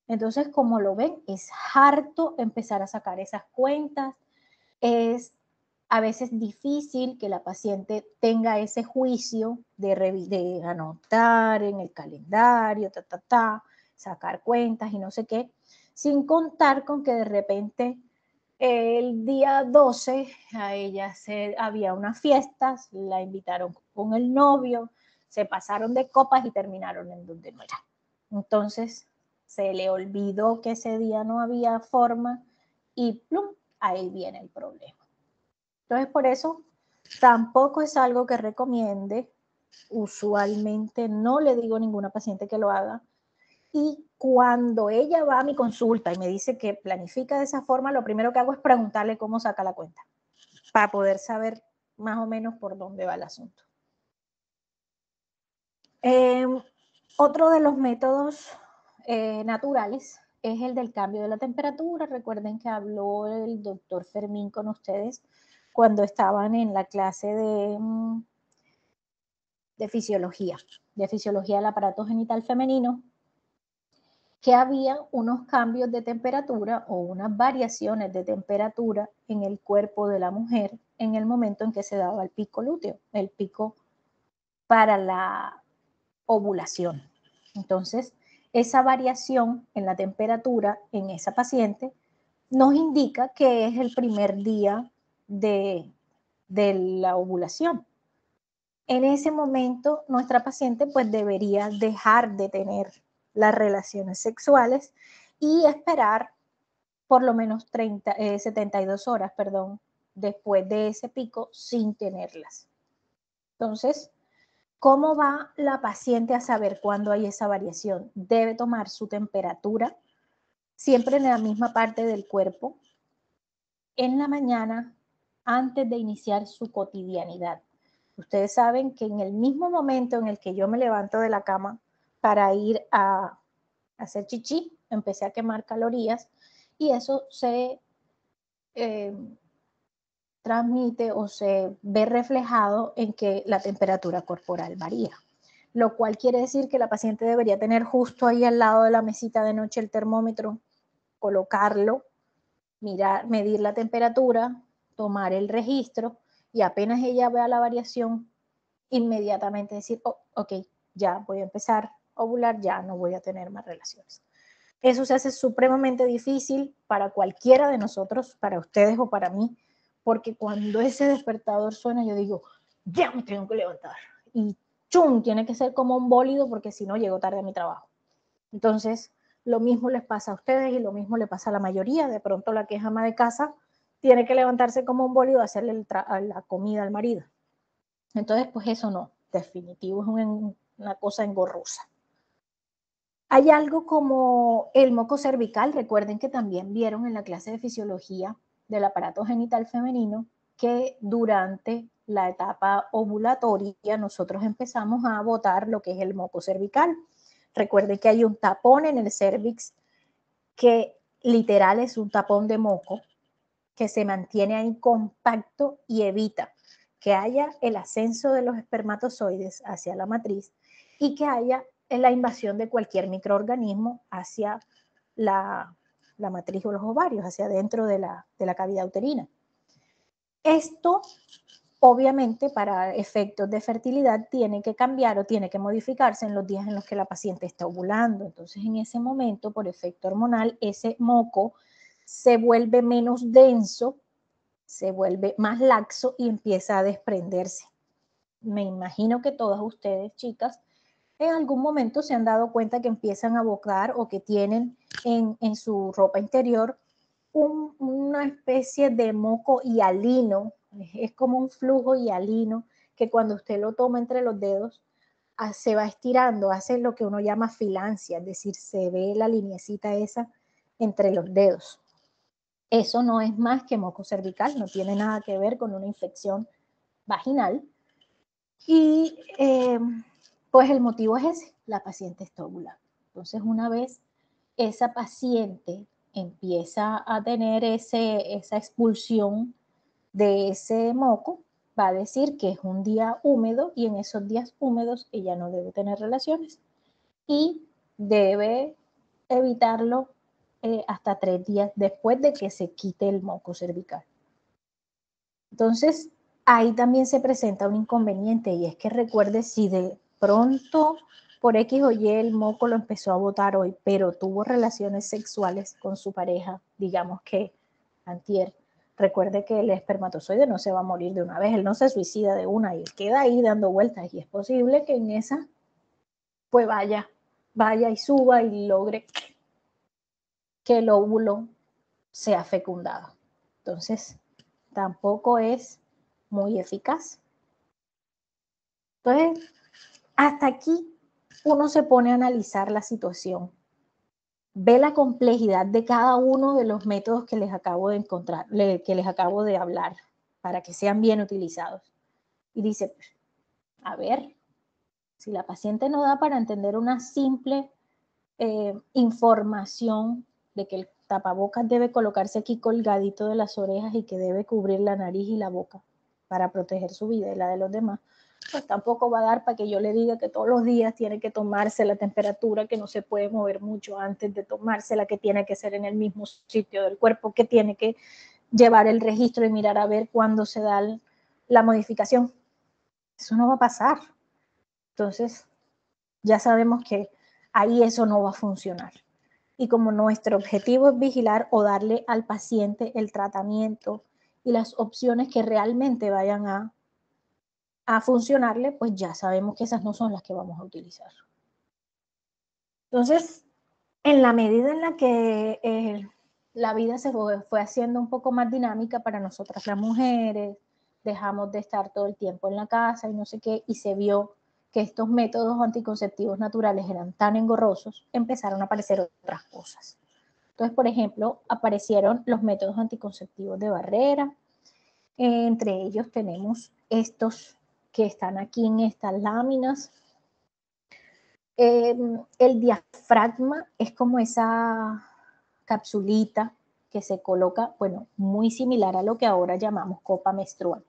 Entonces, como lo ven, es harto empezar a sacar esas cuentas, es a veces difícil que la paciente tenga ese juicio de anotar en el calendario, sacar cuentas y no sé qué, sin contar con que de repente el día 12 a ella había unas fiestas, la invitaron con el novio, se pasaron de copas y terminaron en donde no era. Entonces se le olvidó que ese día no había forma y plum, ahí viene el problema. Entonces, por eso tampoco es algo que recomiende. Usualmente no le digo a ninguna paciente que lo haga. Y cuando ella va a mi consulta y me dice que planifica de esa forma, lo primero que hago es preguntarle cómo saca la cuenta, para poder saber más o menos por dónde va el asunto. Otro de los métodos naturales es el del cambio de la temperatura. Recuerden que habló el doctor Fermín con ustedes cuando estaban en la clase de fisiología del aparato genital femenino, que había unos cambios de temperatura o unas variaciones de temperatura en el cuerpo de la mujer en el momento en que se daba el pico lúteo, el pico para la ovulación. Entonces, esa variación en la temperatura en esa paciente nos indica que es el primer día de la ovulación. En ese momento, nuestra paciente pues debería dejar de tener las relaciones sexuales y esperar por lo menos 72 horas, después de ese pico sin tenerlas. Entonces, ¿cómo va la paciente a saber cuándo hay esa variación? Debe tomar su temperatura siempre en la misma parte del cuerpo en la mañana antes de iniciar su cotidianidad. Ustedes saben que en el mismo momento en el que yo me levanto de la cama para ir a hacer chichi, empecé a quemar calorías y eso se transmite o se ve reflejado en que la temperatura corporal varía, lo cual quiere decir que la paciente debería tener justo ahí al lado de la mesita de noche el termómetro, colocarlo, mirar, medir la temperatura, tomar el registro y apenas ella vea la variación, inmediatamente decir, oh, ok, ya voy a empezar a ovular, ya no voy a tener más relaciones. Eso se hace supremamente difícil para cualquiera de nosotros, para ustedes o para mí, porque cuando ese despertador suena, yo digo, ya me tengo que levantar. Y ¡chum! Tiene que ser como un bólido porque si no llego tarde a mi trabajo. Entonces, lo mismo les pasa a ustedes y lo mismo le pasa a la mayoría. De pronto la que es ama de casa tiene que levantarse como un bólido a hacerle la comida al marido. Entonces, pues eso no, definitivo, es una cosa engorrosa. Hay algo como el moco cervical, recuerden que también vieron en la clase de fisiología del aparato genital femenino que durante la etapa ovulatoria nosotros empezamos a botar lo que es el moco cervical. Recuerden que hay un tapón en el cervix que literal es un tapón de moco que se mantiene ahí compacto y evita que haya el ascenso de los espermatozoides hacia la matriz y que haya la invasión de cualquier microorganismo hacia la matriz o los ovarios, hacia dentro de la cavidad uterina. Esto, obviamente, para efectos de fertilidad tiene que cambiar o tiene que modificarse en los días en los que la paciente está ovulando. Entonces, en ese momento, por efecto hormonal, ese moco se vuelve menos denso, se vuelve más laxo y empieza a desprenderse. Me imagino que todas ustedes, chicas, en algún momento se han dado cuenta que empiezan a botar o que tienen en su ropa interior una especie de moco hialino, es como un flujo hialino que cuando usted lo toma entre los dedos se va estirando, hace lo que uno llama filancia, es decir, se ve la lineecita esa entre los dedos. Eso no es más que moco cervical, no tiene nada que ver con una infección vaginal. Y pues el motivo es ese, la paciente está ovulando. Entonces, una vez esa paciente empieza a tener esa expulsión de ese moco, va a decir que es un día húmedo y en esos días húmedos ella no debe tener relaciones y debe evitarlo hasta 3 días después de que se quite el moco cervical. Entonces, ahí también se presenta un inconveniente y es que recuerde si de pronto por X o Y el moco lo empezó a botar hoy, pero tuvo relaciones sexuales con su pareja, digamos que antier, recuerde que el espermatozoide no se va a morir de una vez, él no se suicida de una y queda ahí dando vueltas y es posible que en esa pues vaya y suba y logre que el óvulo sea fecundado. Entonces, tampoco es muy eficaz. Entonces, hasta aquí uno se pone a analizar la situación, ve la complejidad de cada uno de los métodos que les acabo de encontrar, que les acabo de hablar, para que sean bien utilizados. Y dice, a ver, si la paciente no da para entender una simple información de que el tapabocas debe colocarse aquí colgadito de las orejas y que debe cubrir la nariz y la boca para proteger su vida y la de los demás, pues tampoco va a dar para que yo le diga que todos los días tiene que tomarse la temperatura, que no se puede mover mucho antes de tomársela, que tiene que ser en el mismo sitio del cuerpo, que tiene que llevar el registro y mirar a ver cuándo se da la modificación. Eso no va a pasar. Entonces, ya sabemos que ahí eso no va a funcionar. Y como nuestro objetivo es vigilar o darle al paciente el tratamiento y las opciones que realmente vayan a funcionarle, pues ya sabemos que esas no son las que vamos a utilizar. Entonces, en la medida en la que la vida se fue haciendo un poco más dinámica para nosotras las mujeres, dejamos de estar todo el tiempo en la casa y no sé qué, y se vio que estos métodos anticonceptivos naturales eran tan engorrosos, empezaron a aparecer otras cosas. Entonces, por ejemplo, aparecieron los métodos anticonceptivos de barrera. Entre ellos tenemos estos que están aquí en estas láminas. El diafragma es como esa capsulita que se coloca, bueno, muy similar a lo que ahora llamamos copa menstrual,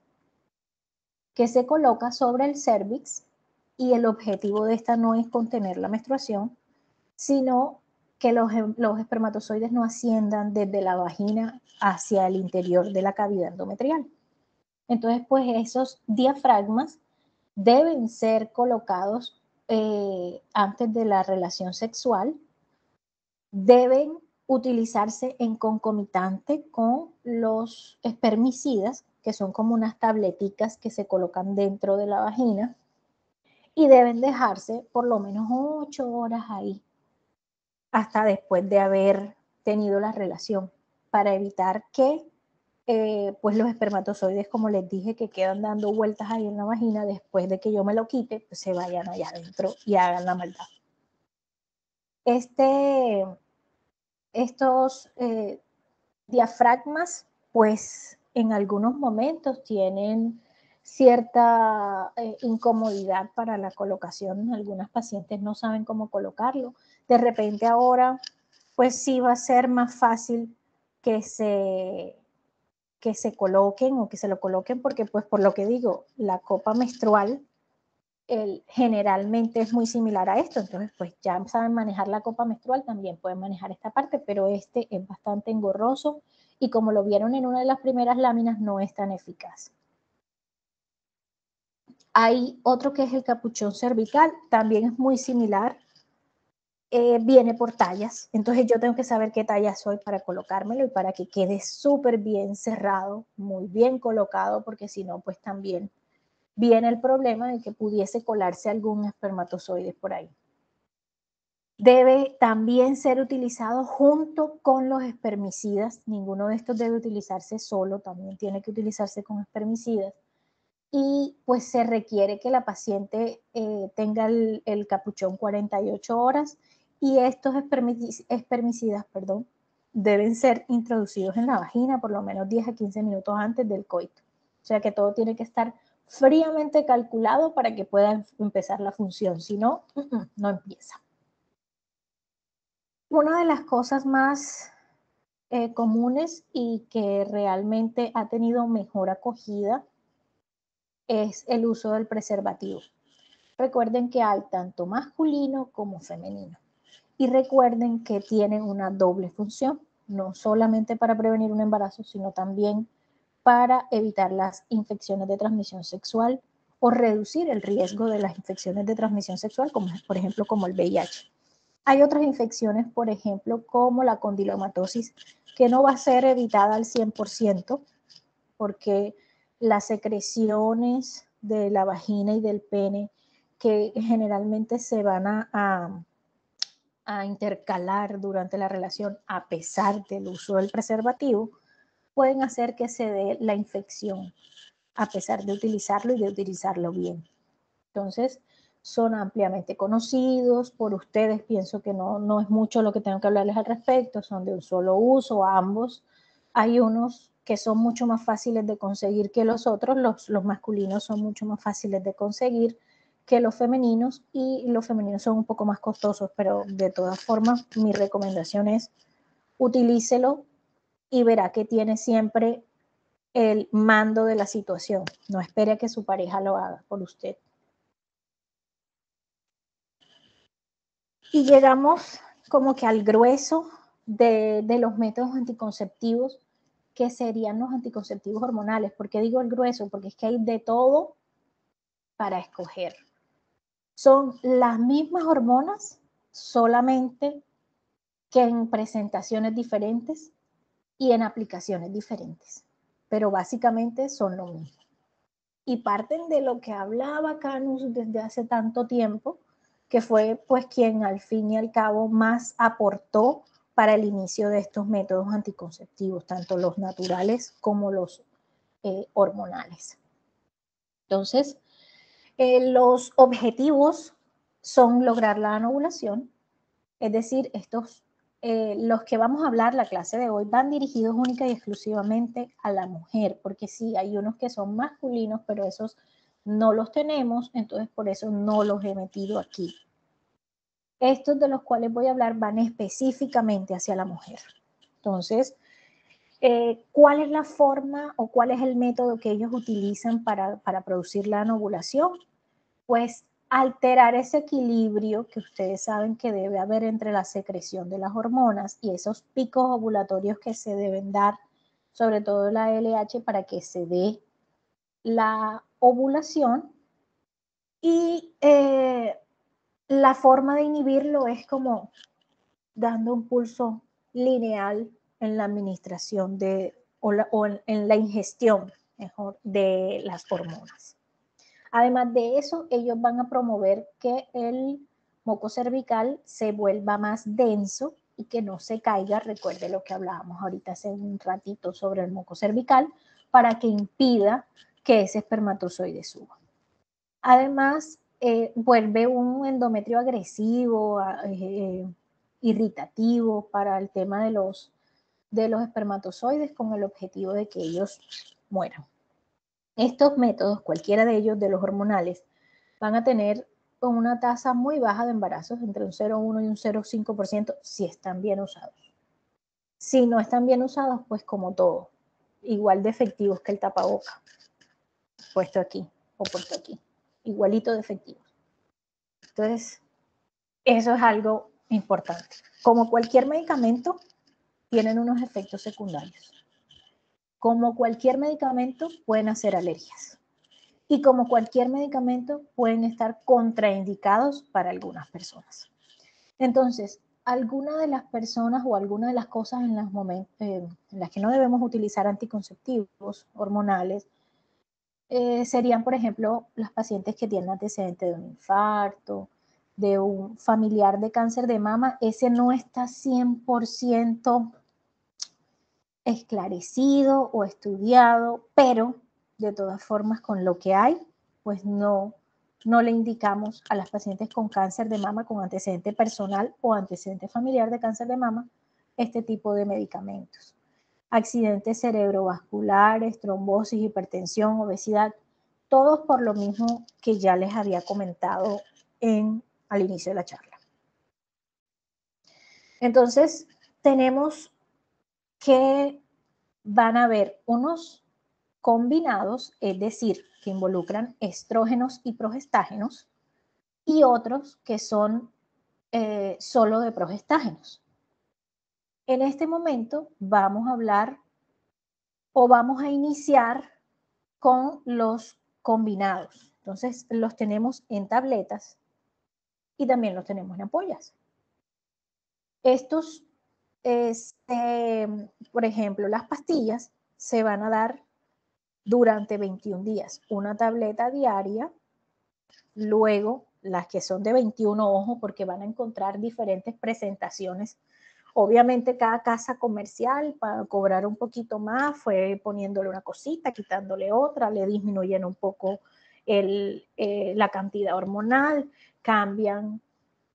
que se coloca sobre el cérvix, y el objetivo de esta no es contener la menstruación, sino que los espermatozoides no asciendan desde la vagina hacia el interior de la cavidad endometrial. Entonces, pues esos diafragmas deben ser colocados antes de la relación sexual, deben utilizarse en concomitante con los espermicidas, que son como unas tableticas que se colocan dentro de la vagina, y deben dejarse por lo menos 8 horas ahí, hasta después de haber tenido la relación, para evitar que pues los espermatozoides, como les dije, que quedan dando vueltas ahí en la vagina, después de que yo me lo quite, pues se vayan allá adentro y hagan la maldad. Estos diafragmas, pues en algunos momentos tienen cierta incomodidad para la colocación. Algunas pacientes no saben cómo colocarlo. De repente ahora, pues sí va a ser más fácil que se coloquen o que se lo coloquen, porque pues por lo que digo, la copa menstrual generalmente es muy similar a esto. Entonces pues ya saben manejar la copa menstrual, también pueden manejar esta parte, pero este es bastante engorroso y, como lo vieron en una de las primeras láminas, no es tan eficaz. Hay otro que es el capuchón cervical, también es muy similar. Viene por tallas, entonces yo tengo que saber qué talla soy para colocármelo y para que quede súper bien cerrado, muy bien colocado, porque si no, pues también viene el problema de que pudiese colarse algún espermatozoide por ahí. Debe también ser utilizado junto con los espermicidas. Ninguno de estos debe utilizarse solo, también tiene que utilizarse con espermicidas. Y pues se requiere que la paciente tenga el capuchón 48 horas, y estos espermicidas, deben ser introducidos en la vagina por lo menos 10 a 15 minutos antes del coito. O sea que todo tiene que estar fríamente calculado para que pueda empezar la función, si no, no empieza. Una de las cosas más comunes y que realmente ha tenido mejor acogida es el uso del preservativo. Recuerden que hay tanto masculino como femenino. Y recuerden que tienen una doble función, no solamente para prevenir un embarazo, sino también para evitar las infecciones de transmisión sexual o reducir el riesgo de las infecciones de transmisión sexual, como por ejemplo como el VIH. Hay otras infecciones, por ejemplo, como la condilomatosis, que no va a ser evitada al 100%, porque las secreciones de la vagina y del pene, que generalmente se van a intercalar durante la relación a pesar del uso del preservativo, pueden hacer que se dé la infección a pesar de utilizarlo y de utilizarlo bien. Entonces, son ampliamente conocidos por ustedes. Pienso que no es mucho lo que tengo que hablarles al respecto. Son de un solo uso, ambos. Hay unos que son mucho más fáciles de conseguir que los otros. Los masculinos son mucho más fáciles de conseguir que los femeninos, y los femeninos son un poco más costosos, pero de todas formas mi recomendación es utilícelo y verá que tiene siempre el mando de la situación. No espere a que su pareja lo haga por usted. Y llegamos como que al grueso de los métodos anticonceptivos, que serían los anticonceptivos hormonales. ¿Por qué digo el grueso? Porque es que hay de todo para escoger. Son las mismas hormonas, solamente que en presentaciones diferentes y en aplicaciones diferentes, pero básicamente son lo mismo. Y parten de lo que hablaba Canus desde hace tanto tiempo, que fue pues quien al fin y al cabo más aportó para el inicio de estos métodos anticonceptivos, tanto los naturales como los hormonales. Entonces, los objetivos son lograr la anovulación, es decir, los que vamos a hablar la clase de hoy van dirigidos única y exclusivamente a la mujer, porque sí, hay unos que son masculinos, pero esos no los tenemos, entonces por eso no los he metido aquí. Estos de los cuales voy a hablar van específicamente hacia la mujer. Entonces, ¿Cuál es la forma o cuál es el método que ellos utilizan para producir la anovulación? Pues alterar ese equilibrio que ustedes saben que debe haber entre la secreción de las hormonas y esos picos ovulatorios que se deben dar, sobre todo la LH, para que se dé la ovulación. Y la forma de inhibirlo es como dando un pulso lineal en la administración o en la ingestión, mejor, de las hormonas. Además de eso, ellos van a promover que el moco cervical se vuelva más denso y que no se caiga. Recuerde lo que hablábamos ahorita hace un ratito sobre el moco cervical, para que impida que ese espermatozoide suba. Además, vuelve un endometrio agresivo, irritativo para el tema de los espermatozoides, con el objetivo de que ellos mueran. Estos métodos, cualquiera de ellos, de los hormonales, van a tener una tasa muy baja de embarazos, entre un 0,1 y un 0,5%, si están bien usados. Si no están bien usados, pues como todo, igual de efectivos que el tapaboca, puesto aquí o puesto aquí, igualito de efectivos. Entonces, eso es algo importante. Como cualquier medicamento, tienen unos efectos secundarios. Como cualquier medicamento, pueden hacer alergias. Y como cualquier medicamento, pueden estar contraindicados para algunas personas. Entonces, alguna de las personas o alguna de las cosas en las que no debemos utilizar anticonceptivos hormonales serían, por ejemplo, las pacientes que tienen antecedentes de un infarto, de un familiar de cáncer de mama. Ese no está 100% esclarecido o estudiado, pero de todas formas, con lo que hay, pues no le indicamos a las pacientes con cáncer de mama, con antecedente personal o antecedente familiar de cáncer de mama, este tipo de medicamentos. Accidentes cerebrovasculares, trombosis, hipertensión, obesidad, todos por lo mismo que ya les había comentado al inicio de la charla. Entonces, tenemos que van a haber unos combinados, es decir, que involucran estrógenos y progestágenos, y otros que son solo de progestágenos. En este momento vamos a hablar o vamos a iniciar con los combinados. Entonces, los tenemos en tabletas y también los tenemos en ampollas. Estos, por ejemplo, las pastillas se van a dar durante 21 días, una tableta diaria. Luego, las que son de 21, ojo, porque van a encontrar diferentes presentaciones. Obviamente, cada casa comercial, para cobrar un poquito más, fue poniéndole una cosita, quitándole otra, le disminuyen un poco la cantidad hormonal, cambian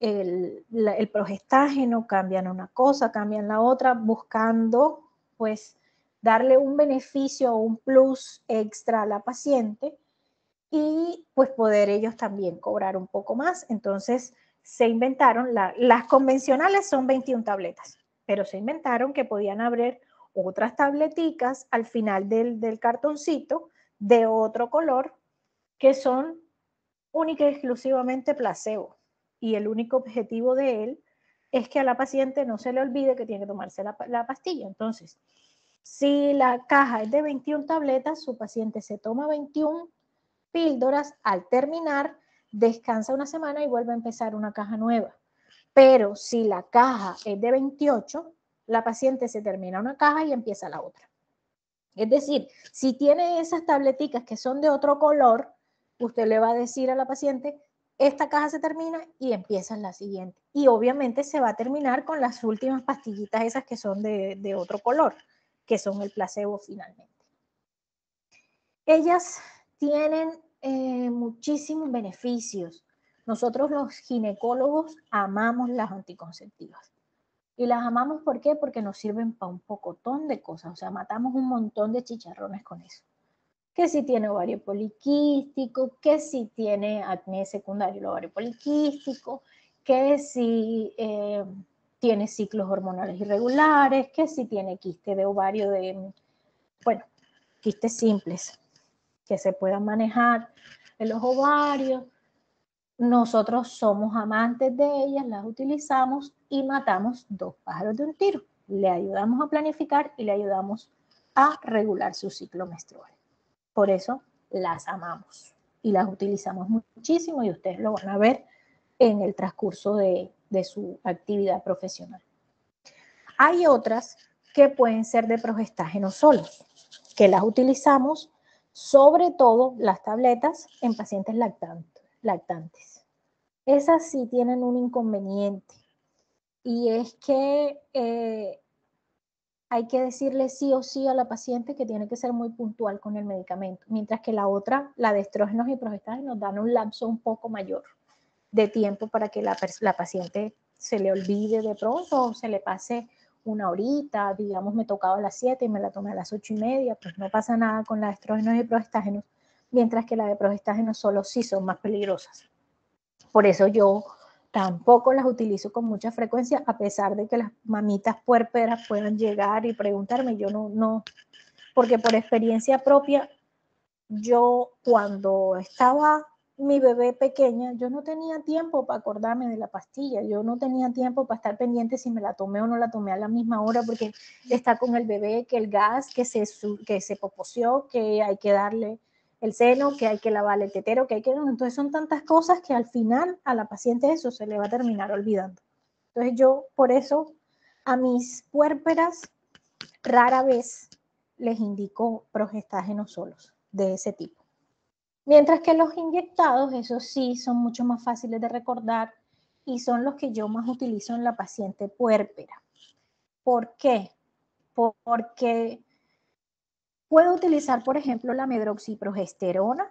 el progestágeno, cambian una cosa, cambian la otra, buscando pues darle un beneficio o un plus extra a la paciente y pues poder ellos también cobrar un poco más. Entonces se inventaron, las convencionales son 21 tabletas, pero se inventaron que podían haber otras tableticas al final del cartoncito de otro color que son única y exclusivamente placebo. Y el único objetivo de él es que a la paciente no se le olvide que tiene que tomarse la pastilla. Entonces, si la caja es de 21 tabletas, su paciente se toma 21 píldoras, al terminar, descansa una semana y vuelve a empezar una caja nueva. Pero si la caja es de 28, la paciente se termina una caja y empieza la otra. Es decir, si tiene esas tableticas que son de otro color, usted le va a decir a la paciente, esta caja se termina y empieza la siguiente. Y obviamente se va a terminar con las últimas pastillitas esas que son de otro color, que son el placebo finalmente. Ellas tienen muchísimos beneficios. Nosotros los ginecólogos amamos las anticonceptivas. Y las amamos, ¿por qué? Porque nos sirven para un pocotón de cosas. O sea, matamos un montón de chicharrones con eso. Que si tiene ovario poliquístico, que si tiene acné secundario el ovario poliquístico, que si tiene ciclos hormonales irregulares, que si tiene quiste de ovario, bueno, quistes simples que se puedan manejar en los ovarios. Nosotros somos amantes de ellas, las utilizamos y matamos 2 pájaros de un tiro. Le ayudamos a planificar y le ayudamos a regular su ciclo menstrual. Por eso las amamos y las utilizamos muchísimo y ustedes lo van a ver en el transcurso de su actividad profesional. Hay otras que pueden ser de progestágeno solos, que las utilizamos sobre todo las tabletas en pacientes lactantes. Esas sí tienen un inconveniente y es que hay que decirle sí o sí a la paciente que tiene que ser muy puntual con el medicamento, mientras que la otra, la de estrógenos y progestágenos, dan un lapso un poco mayor de tiempo para que la paciente se le olvide de pronto o se le pase una horita, digamos me tocaba a las 7 y me la tomé a las 8:30, pues no pasa nada con la de estrógenos y progestágenos, mientras que la de progestágenos solo sí son más peligrosas. Por eso yo tampoco las utilizo con mucha frecuencia, a pesar de que las mamitas puérperas puedan llegar y preguntarme, yo no, porque por experiencia propia, yo cuando estaba mi bebé pequeña, yo no tenía tiempo para acordarme de la pastilla, yo no tenía tiempo para estar pendiente si me la tomé o no la tomé a la misma hora, porque está con el bebé, que el gas, que se poposeó, que hay que darle el seno, que hay que lavarle el tetero, que hay que... Entonces son tantas cosas que al final a la paciente eso se le va a terminar olvidando. Entonces yo por eso a mis puérperas rara vez les indico progestágenos solos de ese tipo. Mientras que los inyectados, esos sí, son mucho más fáciles de recordar y son los que yo más utilizo en la paciente puérpera. ¿Por qué? Porque puedo utilizar, por ejemplo, la medroxiprogesterona,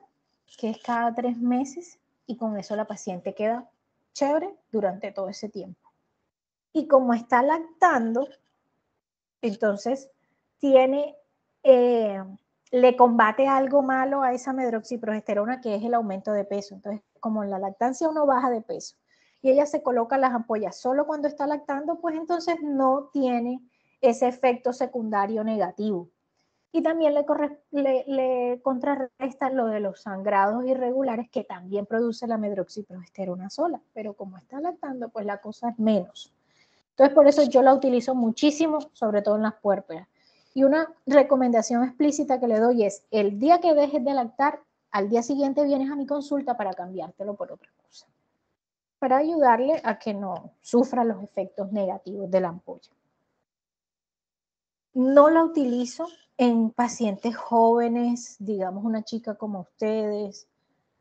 que es cada 3 meses, y con eso la paciente queda chévere durante todo ese tiempo. Y como está lactando, entonces le combate algo malo a esa medroxiprogesterona, que es el aumento de peso. Entonces, como en la lactancia uno baja de peso y ella se coloca las ampollas solo cuando está lactando, pues entonces no tiene ese efecto secundario negativo. Y también le contrarresta lo de los sangrados irregulares que también produce la medroxiprogesterona sola, pero como está lactando, pues la cosa es menos. Entonces, por eso yo la utilizo muchísimo, sobre todo en las puérperas. Y una recomendación explícita que le doy es, el día que dejes de lactar, al día siguiente vienes a mi consulta para cambiártelo por otra cosa, para ayudarle a que no sufra los efectos negativos de la ampolla. No la utilizo en pacientes jóvenes, digamos una chica como ustedes,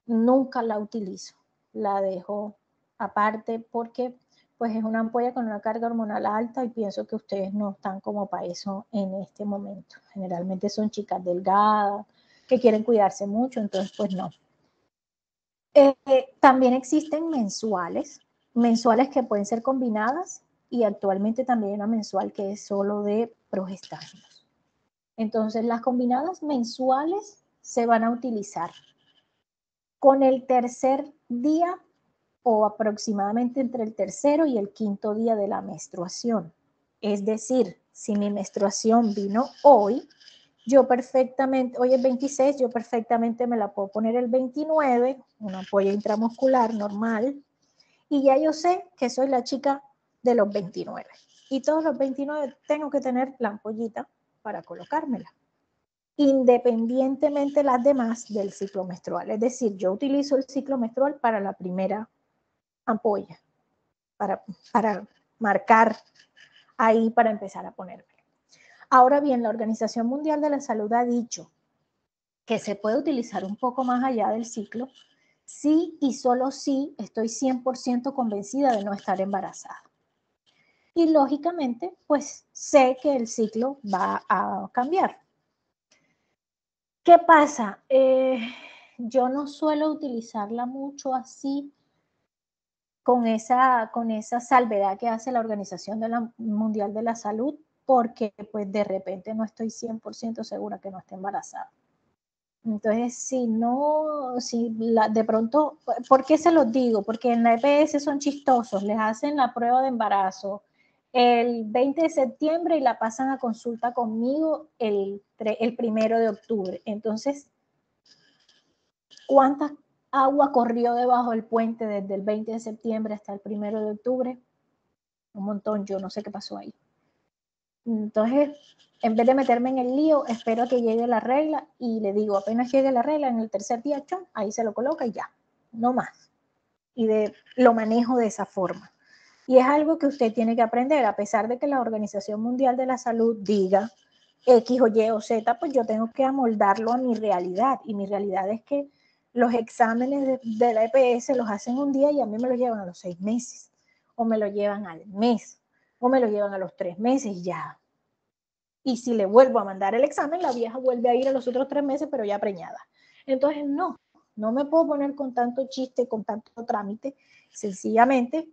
nunca la utilizo, la dejo aparte porque pues es una ampolla con una carga hormonal alta y pienso que ustedes no están como para eso en este momento. Generalmente son chicas delgadas, que quieren cuidarse mucho, entonces pues no. También existen mensuales que pueden ser combinadas y actualmente también hay una mensual que es solo de progestágenos. Entonces las combinadas mensuales se van a utilizar con el tercer día o aproximadamente entre el tercero y el quinto día de la menstruación. Es decir, si mi menstruación vino hoy, yo perfectamente, hoy es 26, yo perfectamente me la puedo poner el 29, una ampolla intramuscular normal, y ya yo sé que soy la chica de los 29. Y todos los 29 tengo que tener la ampollita para colocármela, independientemente las demás del ciclo menstrual. Es decir, yo utilizo el ciclo menstrual para la primera ampolla, para marcar ahí para empezar a ponerme. Ahora bien, la Organización Mundial de la Salud ha dicho que se puede utilizar un poco más allá del ciclo, sí y solo si estoy 100% convencida de no estar embarazada. Y lógicamente, pues sé que el ciclo va a cambiar. ¿Qué pasa? Yo no suelo utilizarla mucho así, con esa salvedad que hace la Organización Mundial de la Salud, porque pues de repente no estoy 100% segura que no esté embarazada. Entonces, de pronto, ¿por qué se los digo? Porque en la EPS son chistosos, les hacen la prueba de embarazo el 20 de septiembre y la pasan a consulta conmigo el 1 de octubre. Entonces, ¿cuánta agua corrió debajo del puente desde el 20 de septiembre hasta el 1 de octubre? Un montón, yo no sé qué pasó ahí. Entonces, en vez de meterme en el lío, espero a que llegue la regla y le digo, apenas llegue la regla, en el tercer día, chon, ahí se lo coloca y ya, no más. Y lo manejo de esa forma. Y es algo que usted tiene que aprender, a pesar de que la Organización Mundial de la Salud diga X o Y o Z, pues yo tengo que amoldarlo a mi realidad. Y mi realidad es que los exámenes de la EPS los hacen un día y a mí me los llevan a los 6 meses, o me lo llevan al mes, o me lo llevan a los 3 meses y ya. Y si le vuelvo a mandar el examen, la vieja vuelve a ir a los otros 3 meses, pero ya preñada. Entonces, no me puedo poner con tanto chiste, con tanto trámite. Sencillamente,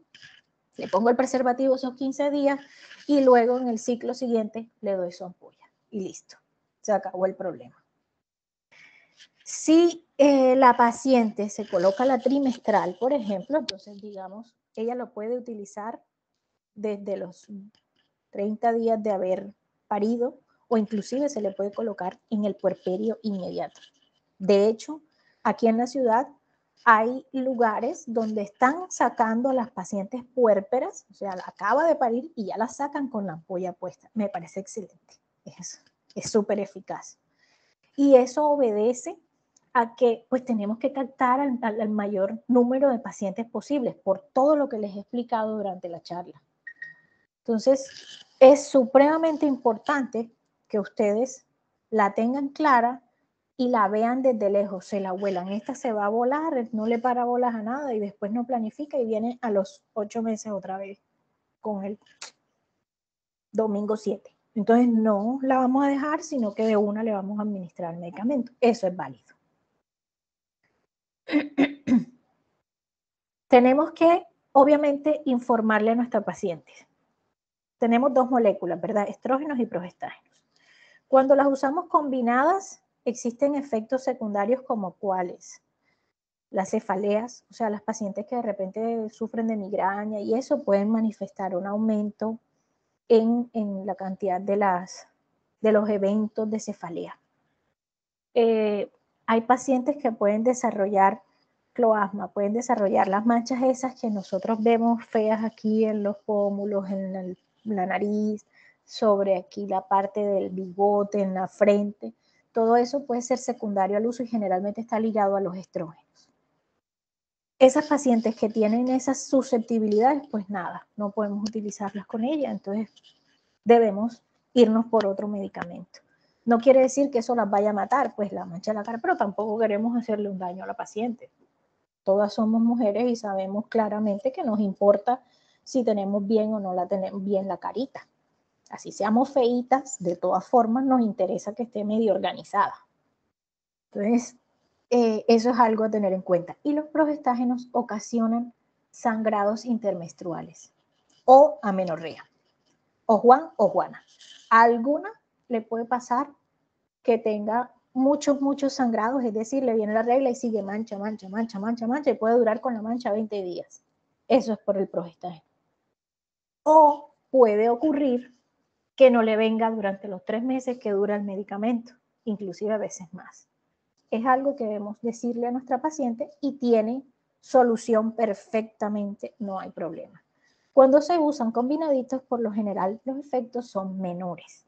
le pongo el preservativo esos 15 días y luego en el ciclo siguiente le doy su ampolla. Y listo, se acabó el problema. Si la paciente se coloca la trimestral, por ejemplo, entonces, digamos, ella lo puede utilizar desde los 30 días de haber parido o inclusive se le puede colocar en el puerperio inmediato. De hecho, aquí en la ciudad hay lugares donde están sacando a las pacientes puérperas, o sea, la acaba de parir y ya la sacan con la ampolla puesta. Me parece excelente, es súper eficaz. Y eso obedece a que pues tenemos que captar al mayor número de pacientes posibles por todo lo que les he explicado durante la charla. Entonces, es supremamente importante que ustedes la tengan clara y la vean desde lejos, se la vuelan. Esta se va a volar, no le para bolas a nada y después no planifica y viene a los 8 meses otra vez con el domingo 7. Entonces, no la vamos a dejar, sino que de una le vamos a administrar el medicamento. Eso es válido. Tenemos que, obviamente, informarle a nuestra paciente. Tenemos 2 moléculas, ¿verdad? Estrógenos y progestágenos. Cuando las usamos combinadas, existen efectos secundarios como cuáles. Las cefaleas, o sea, las pacientes que de repente sufren de migraña y eso pueden manifestar un aumento en la cantidad de los eventos de cefalea. Hay pacientes que pueden desarrollar cloasma, pueden desarrollar las manchas esas que nosotros vemos feas aquí en los pómulos, en la nariz, sobre aquí la parte del bigote, en la frente. Todo eso puede ser secundario al uso y generalmente está ligado a los estrógenos. Esas pacientes que tienen esas susceptibilidades, pues nada, no podemos utilizarlas con ella, entonces debemos irnos por otro medicamento. No quiere decir que eso las vaya a matar, pues la mancha de la cara, pero tampoco queremos hacerle un daño a la paciente. Todas somos mujeres y sabemos claramente que nos importa si tenemos bien o no la tenemos bien la carita. Así seamos feitas, de todas formas nos interesa que esté medio organizada. Entonces, eso es algo a tener en cuenta. Y los progestágenos ocasionan sangrados intermenstruales o amenorrea, o Juan o Juana. A alguna le puede pasar que tenga muchos sangrados, es decir, le viene la regla y sigue mancha, y puede durar con la mancha 20 días. Eso es por el progestágeno. O puede ocurrir que no le venga durante los 3 meses que dura el medicamento, inclusive a veces más. Es algo que debemos decirle a nuestra paciente y tiene solución perfectamente, no hay problema. Cuando se usan combinaditos, por lo general los efectos son menores.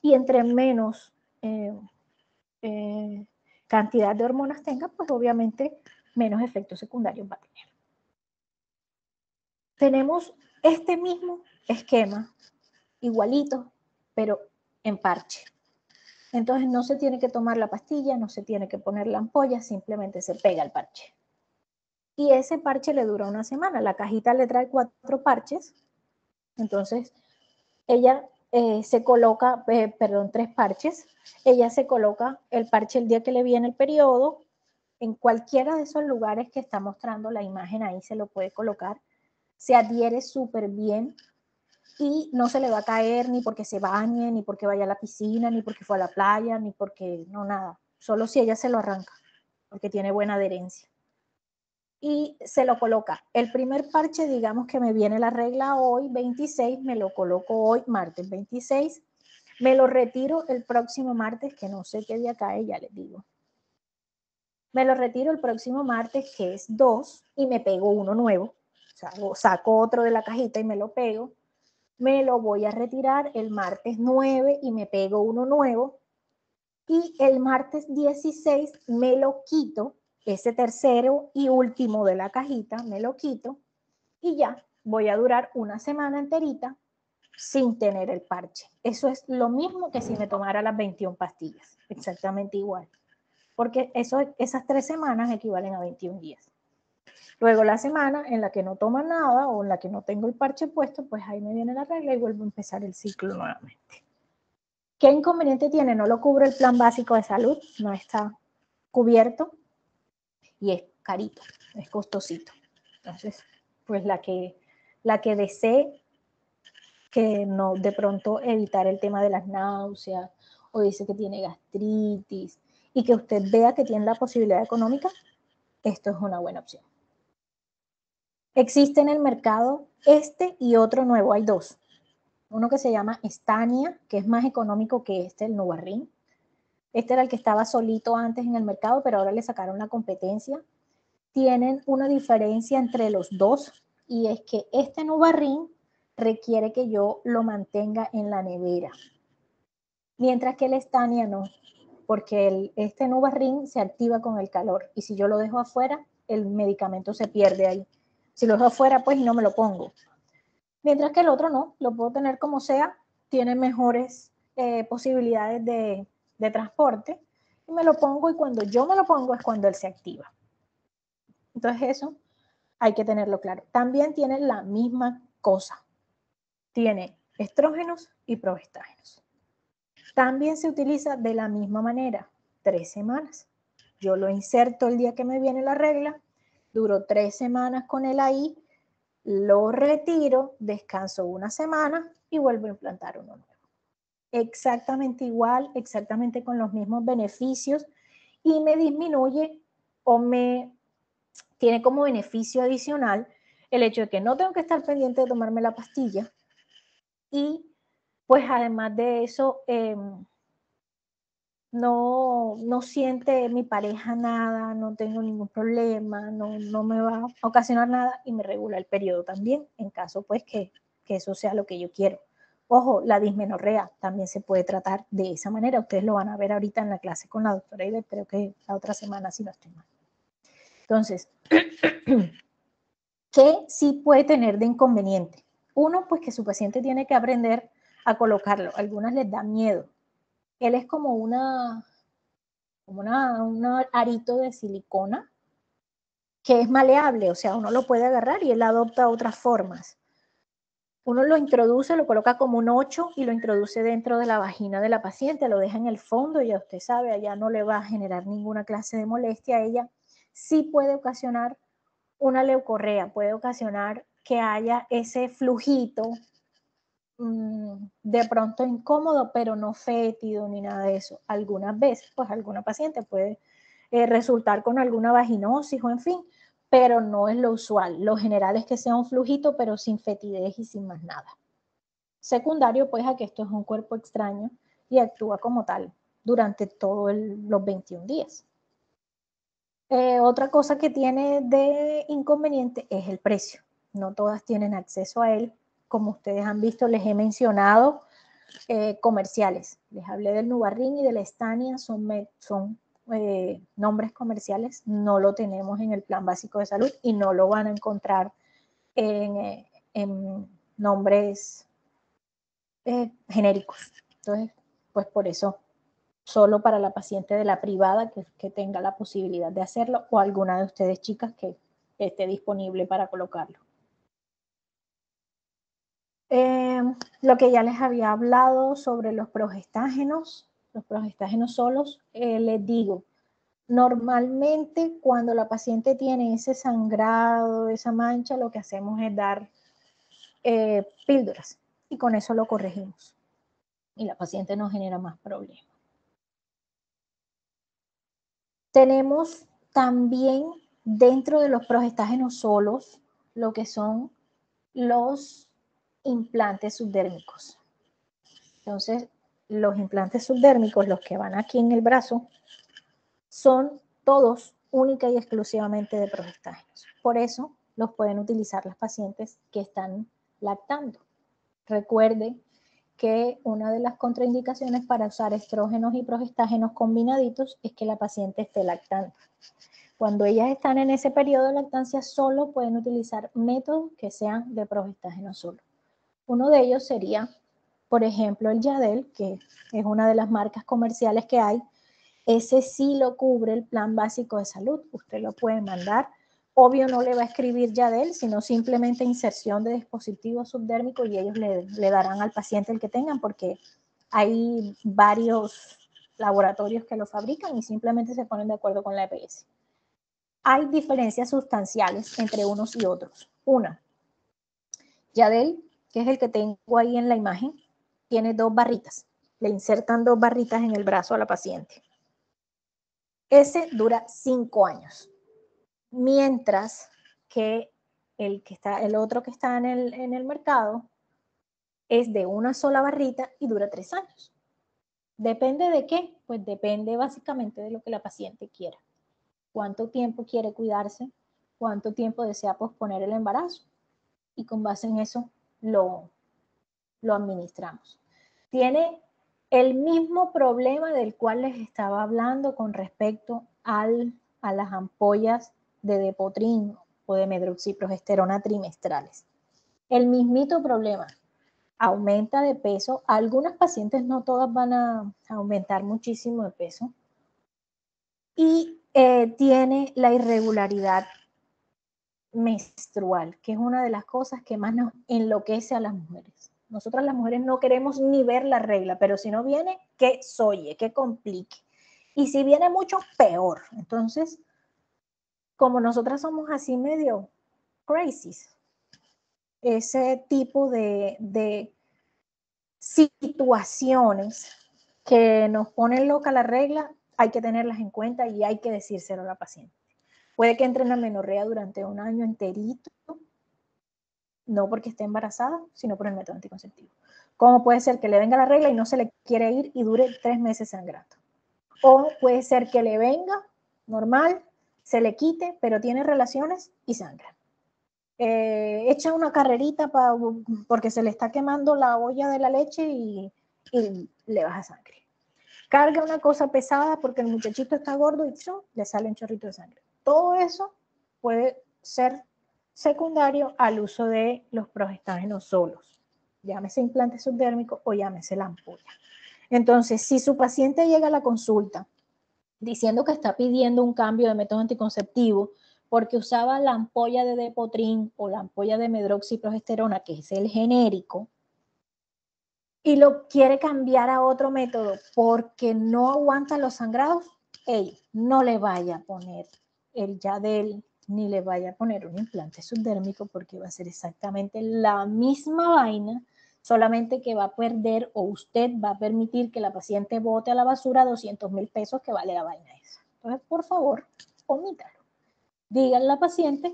Y entre menos cantidad de hormonas tenga, pues obviamente menos efectos secundarios va a tener. Tenemos este mismo esquema, igualito, pero en parche. Entonces no se tiene que tomar la pastilla, no se tiene que poner la ampolla, simplemente se pega el parche. Y ese parche le dura una semana. La cajita le trae 4 parches. Entonces ella se coloca, 3 parches. Ella se coloca el parche el día que le viene el periodo. En cualquiera de esos lugares que está mostrando la imagen ahí se lo puede colocar. Se adhiere súper bien y no se le va a caer ni porque se bañe, ni porque vaya a la piscina, ni porque fue a la playa, ni porque no nada. Solo si ella se lo arranca, porque tiene buena adherencia. y se lo coloca. El primer parche, digamos que me viene la regla hoy, 26, me lo coloco hoy, martes 26, me lo retiro el próximo martes, que no sé qué día cae, ya les digo. Me lo retiro el próximo martes, que es 2, y me pego uno nuevo. O sea, saco otro de la cajita y me lo pego. Me lo voy a retirar el martes 9 y me pego uno nuevo. Y el martes 16 me lo quito, ese tercero y último de la cajita, me lo quito y ya voy a durar una semana enterita sin tener el parche. Eso es lo mismo que si me tomara las 21 pastillas, exactamente igual, porque esas 3 semanas equivalen a 21 días. Luego la semana en la que no toma nada o en la que no tengo el parche puesto, pues ahí me viene la regla y vuelvo a empezar el ciclo nuevamente. ¿Qué inconveniente tiene? No lo cubre el plan básico de salud, no está cubierto y es carito, es costosito. Entonces, pues la que desee que no, de pronto evitar el tema de las náuseas o dice que tiene gastritis y que usted vea que tiene la posibilidad económica, esto es una buena opción. Existe en el mercado este y otro nuevo, hay dos. Uno que se llama Stania, que es más económico que el Nuvaring. Este era el que estaba solito antes en el mercado, pero ahora le sacaron la competencia. Tienen una diferencia entre los dos y es que este Nuvaring requiere que yo lo mantenga en la nevera, mientras que el Stania no, porque este Nuvaring se activa con el calor y si yo lo dejo afuera, el medicamento se pierde ahí. Si lo dejo afuera, pues no me lo pongo. Mientras que el otro no, lo puedo tener como sea, tiene mejores posibilidades de transporte y me lo pongo y cuando yo me lo pongo es cuando él se activa. Entonces eso hay que tenerlo claro. También tiene la misma cosa. Tiene estrógenos y progestágenos. También se utiliza de la misma manera, 3 semanas. Yo lo inserto el día que me viene la regla, duro 3 semanas con él ahí, lo retiro, descanso una semana y vuelvo a implantar uno nuevo. Exactamente igual, exactamente con los mismos beneficios y me disminuye o me tiene como beneficio adicional el hecho de que no tengo que estar pendiente de tomarme la pastilla y pues además de eso no siente mi pareja nada, no tengo ningún problema, no me va a ocasionar nada y me regula el periodo también, en caso pues que eso sea lo que yo quiero. Ojo, la dismenorrea también se puede tratar de esa manera. Ustedes lo van a ver ahorita en la clase con la doctora Iber, creo que la otra semana si no estoy mal. Entonces, ¿qué sí puede tener de inconveniente? Uno, pues que su paciente tiene que aprender a colocarlo. A algunas les da miedo. Él es como un arito de silicona que es maleable, o sea, uno lo puede agarrar y él adopta otras formas. Uno lo introduce, lo coloca como un 8 y lo introduce dentro de la vagina de la paciente, lo deja en el fondo, ya usted sabe, allá no le va a generar ninguna clase de molestia a ella. Sí puede ocasionar una leucorrea, puede ocasionar que haya ese flujito de pronto incómodo, pero no fétido ni nada de eso. Algunas veces, pues alguna paciente puede resultar con alguna vaginosis o en fin, pero no es lo usual. Lo general es que sea un flujito, pero sin fetidez y sin más nada. Secundario, pues, a que esto es un cuerpo extraño y actúa como tal durante todos los 21 días. Otra cosa que tiene de inconveniente es el precio. No todas tienen acceso a él. Como ustedes han visto, les he mencionado comerciales. Les hablé del Nuvaring y de la Stania, son nombres comerciales. No lo tenemos en el plan básico de salud y no lo van a encontrar en nombres genéricos. Entonces, pues por eso, solo para la paciente de la privada que tenga la posibilidad de hacerlo o alguna de ustedes chicas que esté disponible para colocarlo. Lo que ya les había hablado sobre los progestágenos solos, les digo, normalmente cuando la paciente tiene ese sangrado, esa mancha, lo que hacemos es dar píldoras y con eso lo corregimos y la paciente no genera más problemas. Tenemos también dentro de los progestágenos solos lo que son los implantes subdérmicos. Entonces, los implantes subdérmicos, los que van aquí en el brazo, son todos única y exclusivamente de progestágenos. Por eso los pueden utilizar las pacientes que están lactando. Recuerde que una de las contraindicaciones para usar estrógenos y progestágenos combinaditos es que la paciente esté lactando. Cuando ellas están en ese periodo de lactancia, solo pueden utilizar métodos que sean de progestágeno solo. Uno de ellos sería, por ejemplo, el Yadel, que es una de las marcas comerciales que hay. Ese sí lo cubre el Plan Básico de Salud. Usted lo puede mandar. Obvio no le va a escribir Yadel, sino simplemente inserción de dispositivo subdérmico y ellos le darán al paciente el que tengan, porque hay varios laboratorios que lo fabrican y simplemente se ponen de acuerdo con la EPS. Hay diferencias sustanciales entre unos y otros. Una, Yadel, que es el que tengo ahí en la imagen, tiene 2 barritas. Le insertan 2 barritas en el brazo a la paciente. Ese dura 5 años. Mientras que el otro que está en el mercado es de una sola barrita y dura 3 años. ¿Depende de qué? Pues depende básicamente de lo que la paciente quiera. ¿Cuánto tiempo quiere cuidarse? ¿Cuánto tiempo desea posponer el embarazo? Y con base en eso lo administramos. Tiene el mismo problema del cual les estaba hablando con respecto a las ampollas de Depotrin o de medroxiprogesterona trimestrales. El mismito problema. Aumenta de peso. Algunas pacientes, no todas van a aumentar muchísimo de peso. Y tiene la irregularidad menstrual, que es una de las cosas que más nos enloquece a las mujeres. Nosotras las mujeres no queremos ni ver la regla, pero si no viene, que soye, que complique. Y si viene mucho, peor. Entonces, como nosotras somos así medio crazy, ese tipo de situaciones que nos ponen loca la regla, hay que tenerlas en cuenta y hay que decírselo a la paciente. Puede que entre en amenorrea durante un año enterito, no porque esté embarazada, sino por el método anticonceptivo. Como puede ser que le venga la regla y no se le quiere ir y dure 3 meses sangrando. O puede ser que le venga normal, se le quite, pero tiene relaciones y sangra. Echa una carrerita porque se le está quemando la olla de la leche y le baja sangre. Carga una cosa pesada porque el muchachito está gordo y le sale un chorrito de sangre. Todo eso puede ser secundario al uso de los progestágenos solos, llámese implante subdérmico o llámese la ampolla. Entonces, si su paciente llega a la consulta diciendo que está pidiendo un cambio de método anticonceptivo porque usaba la ampolla de Depotrin o la ampolla de medroxiprogesterona, que es el genérico, y lo quiere cambiar a otro método porque no aguanta los sangrados, no le vaya a poner el Yadel ni le vaya a poner un implante subdérmico porque va a ser exactamente la misma vaina, solamente que va a perder o usted va a permitir que la paciente bote a la basura 200,000 pesos que vale la vaina esa. Entonces, por favor, omítalo. Díganle a la paciente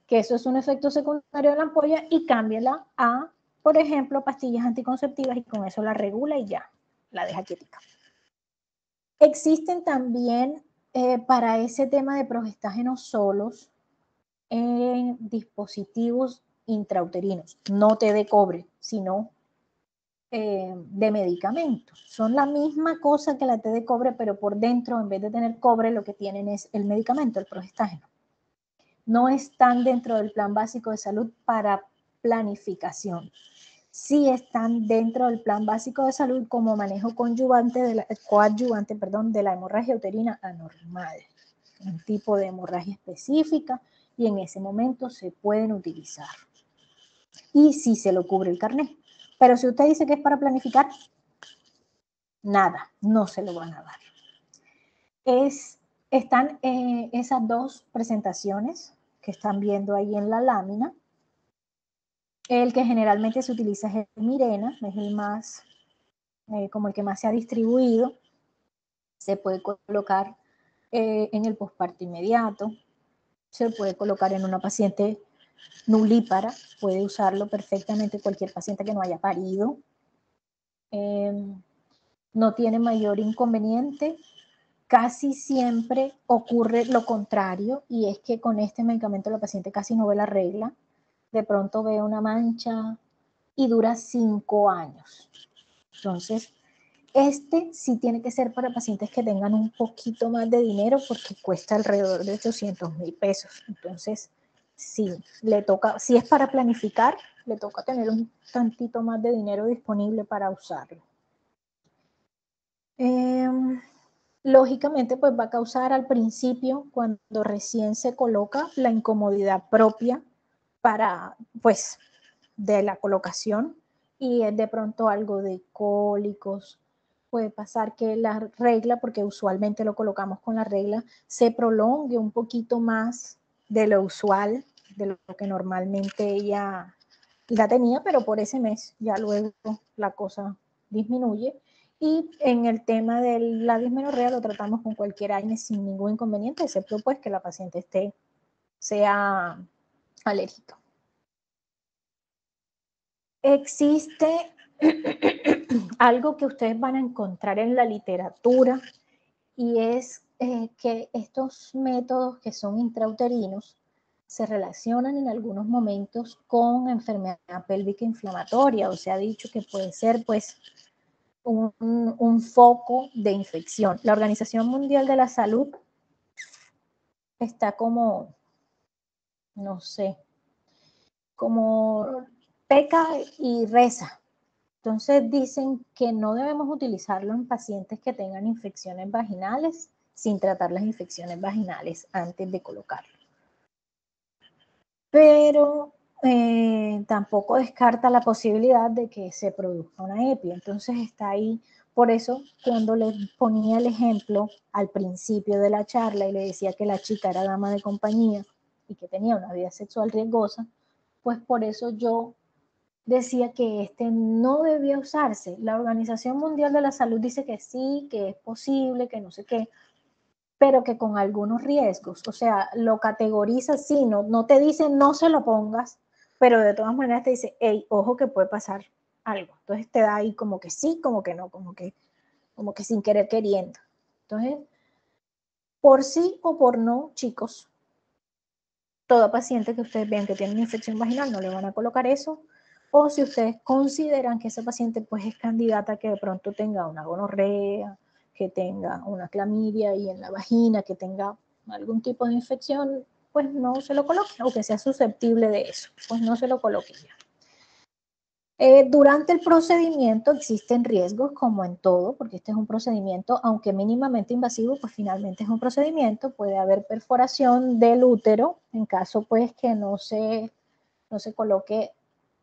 que eso es un efecto secundario de la ampolla y cámbiela a, por ejemplo, pastillas anticonceptivas y con eso la regula y ya, la deja quietica. Existen también para ese tema de progestágenos solos en dispositivos intrauterinos, no té de cobre, sino de medicamentos. Son la misma cosa que la té de cobre, pero por dentro, en vez de tener cobre, lo que tienen es el medicamento, el progestágeno. No están dentro del plan básico de salud para planificación. Sí están dentro del plan básico de salud como manejo coadyuvante de la hemorragia uterina anormal. Un tipo de hemorragia específica y en ese momento se pueden utilizar. Y sí se lo cubre el carnet. Pero si usted dice que es para planificar, nada, no se lo van a dar. Están esas 2 presentaciones que están viendo ahí en la lámina. El que generalmente se utiliza es el Mirena, es el más, como el que más se ha distribuido. Se puede colocar en el posparto inmediato. Se puede colocar en una paciente nulípara, puede usarlo perfectamente cualquier paciente que no haya parido. No tiene mayor inconveniente. Casi siempre ocurre lo contrario, y es que con este medicamento la paciente casi no ve la regla, de pronto ve una mancha y dura 5 años. Entonces, este sí tiene que ser para pacientes que tengan un poquito más de dinero porque cuesta alrededor de 800,000 pesos. Entonces, sí, le toca, si es para planificar, le toca tener un tantito más de dinero disponible para usarlo. Lógicamente, pues va a causar al principio, cuando recién se coloca, la incomodidad propia para, pues, de la colocación, y es de pronto algo de cólicos. Puede pasar que la regla, porque usualmente lo colocamos con la regla, se prolongue un poquito más de lo usual, de lo que normalmente ella la tenía, pero por ese mes ya luego la cosa disminuye. Y en el tema de la dismenorrea lo tratamos con cualquier AINE sin ningún inconveniente, excepto pues que la paciente sea alérgica. Existe algo que ustedes van a encontrar en la literatura, y es que estos métodos que son intrauterinos se relacionan en algunos momentos con enfermedad pélvica inflamatoria, o sea, ha dicho que puede ser pues un foco de infección. La Organización Mundial de la Salud está como, no sé, como peca y reza. Entonces dicen que no debemos utilizarlo en pacientes que tengan infecciones vaginales sin tratar las infecciones vaginales antes de colocarlo. Pero tampoco descarta la posibilidad de que se produzca una EPI. Entonces está ahí. Por eso, cuando les ponía el ejemplo al principio de la charla y le decía que la chica era dama de compañía y que tenía una vida sexual riesgosa, pues por eso yo decía que este no debía usarse. La Organización Mundial de la Salud dice que sí, que es posible, que no sé qué, pero que con algunos riesgos. O sea, lo categoriza, sí, no te dice no se lo pongas, pero de todas maneras te dice, hey, ojo que puede pasar algo. Entonces te da ahí como que sí, como que no, como que sin querer queriendo. Entonces, por sí o por no, chicos, toda paciente que ustedes vean que tiene una infección vaginal no le van a colocar eso. O si ustedes consideran que esa paciente pues es candidata a que de pronto tenga una gonorrea, que tenga una clamidia ahí en la vagina, que tenga algún tipo de infección, pues no se lo coloque, o que sea susceptible de eso, pues no se lo coloque ya. Durante el procedimiento existen riesgos, como en todo, porque este es un procedimiento, aunque mínimamente invasivo, pues finalmente es un procedimiento. Puede haber perforación del útero, en caso pues que no se coloque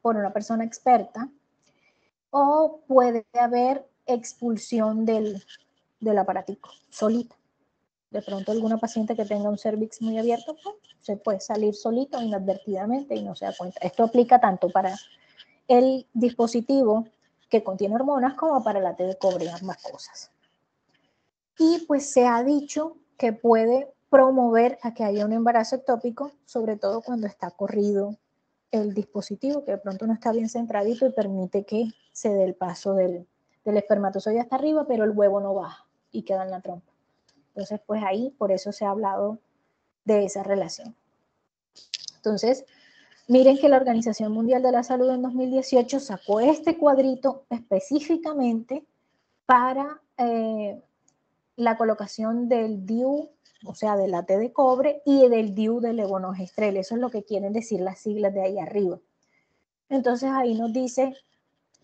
por una persona experta, o puede haber expulsión del aparatico solita. De pronto alguna paciente que tenga un cervix muy abierto, pues, se puede salir solito inadvertidamente y no se da cuenta. Esto aplica tanto para el dispositivo que contiene hormonas como para la T de cobre y ambas cosas. Y pues se ha dicho que puede promover a que haya un embarazo ectópico, sobre todo cuando está corrido el dispositivo, que de pronto no está bien centradito y permite que se dé el paso del espermatozoide hasta arriba, pero el huevo no baja y queda en la trompa. Entonces, pues ahí, por eso se ha hablado de esa relación. Entonces, miren que la Organización Mundial de la Salud en 2018 sacó este cuadrito específicamente para la colocación del DIU, o sea, de la T de cobre, y del DIU de levonorgestrel. Eso es lo que quieren decir las siglas de ahí arriba. Entonces ahí nos dice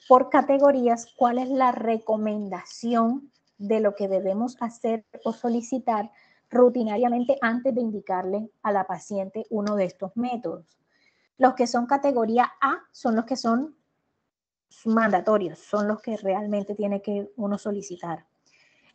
por categorías cuál es la recomendación de lo que debemos hacer o solicitar rutinariamente antes de indicarle a la paciente uno de estos métodos. Los que son categoría A son los que son mandatorios, son los que realmente tiene que uno solicitar.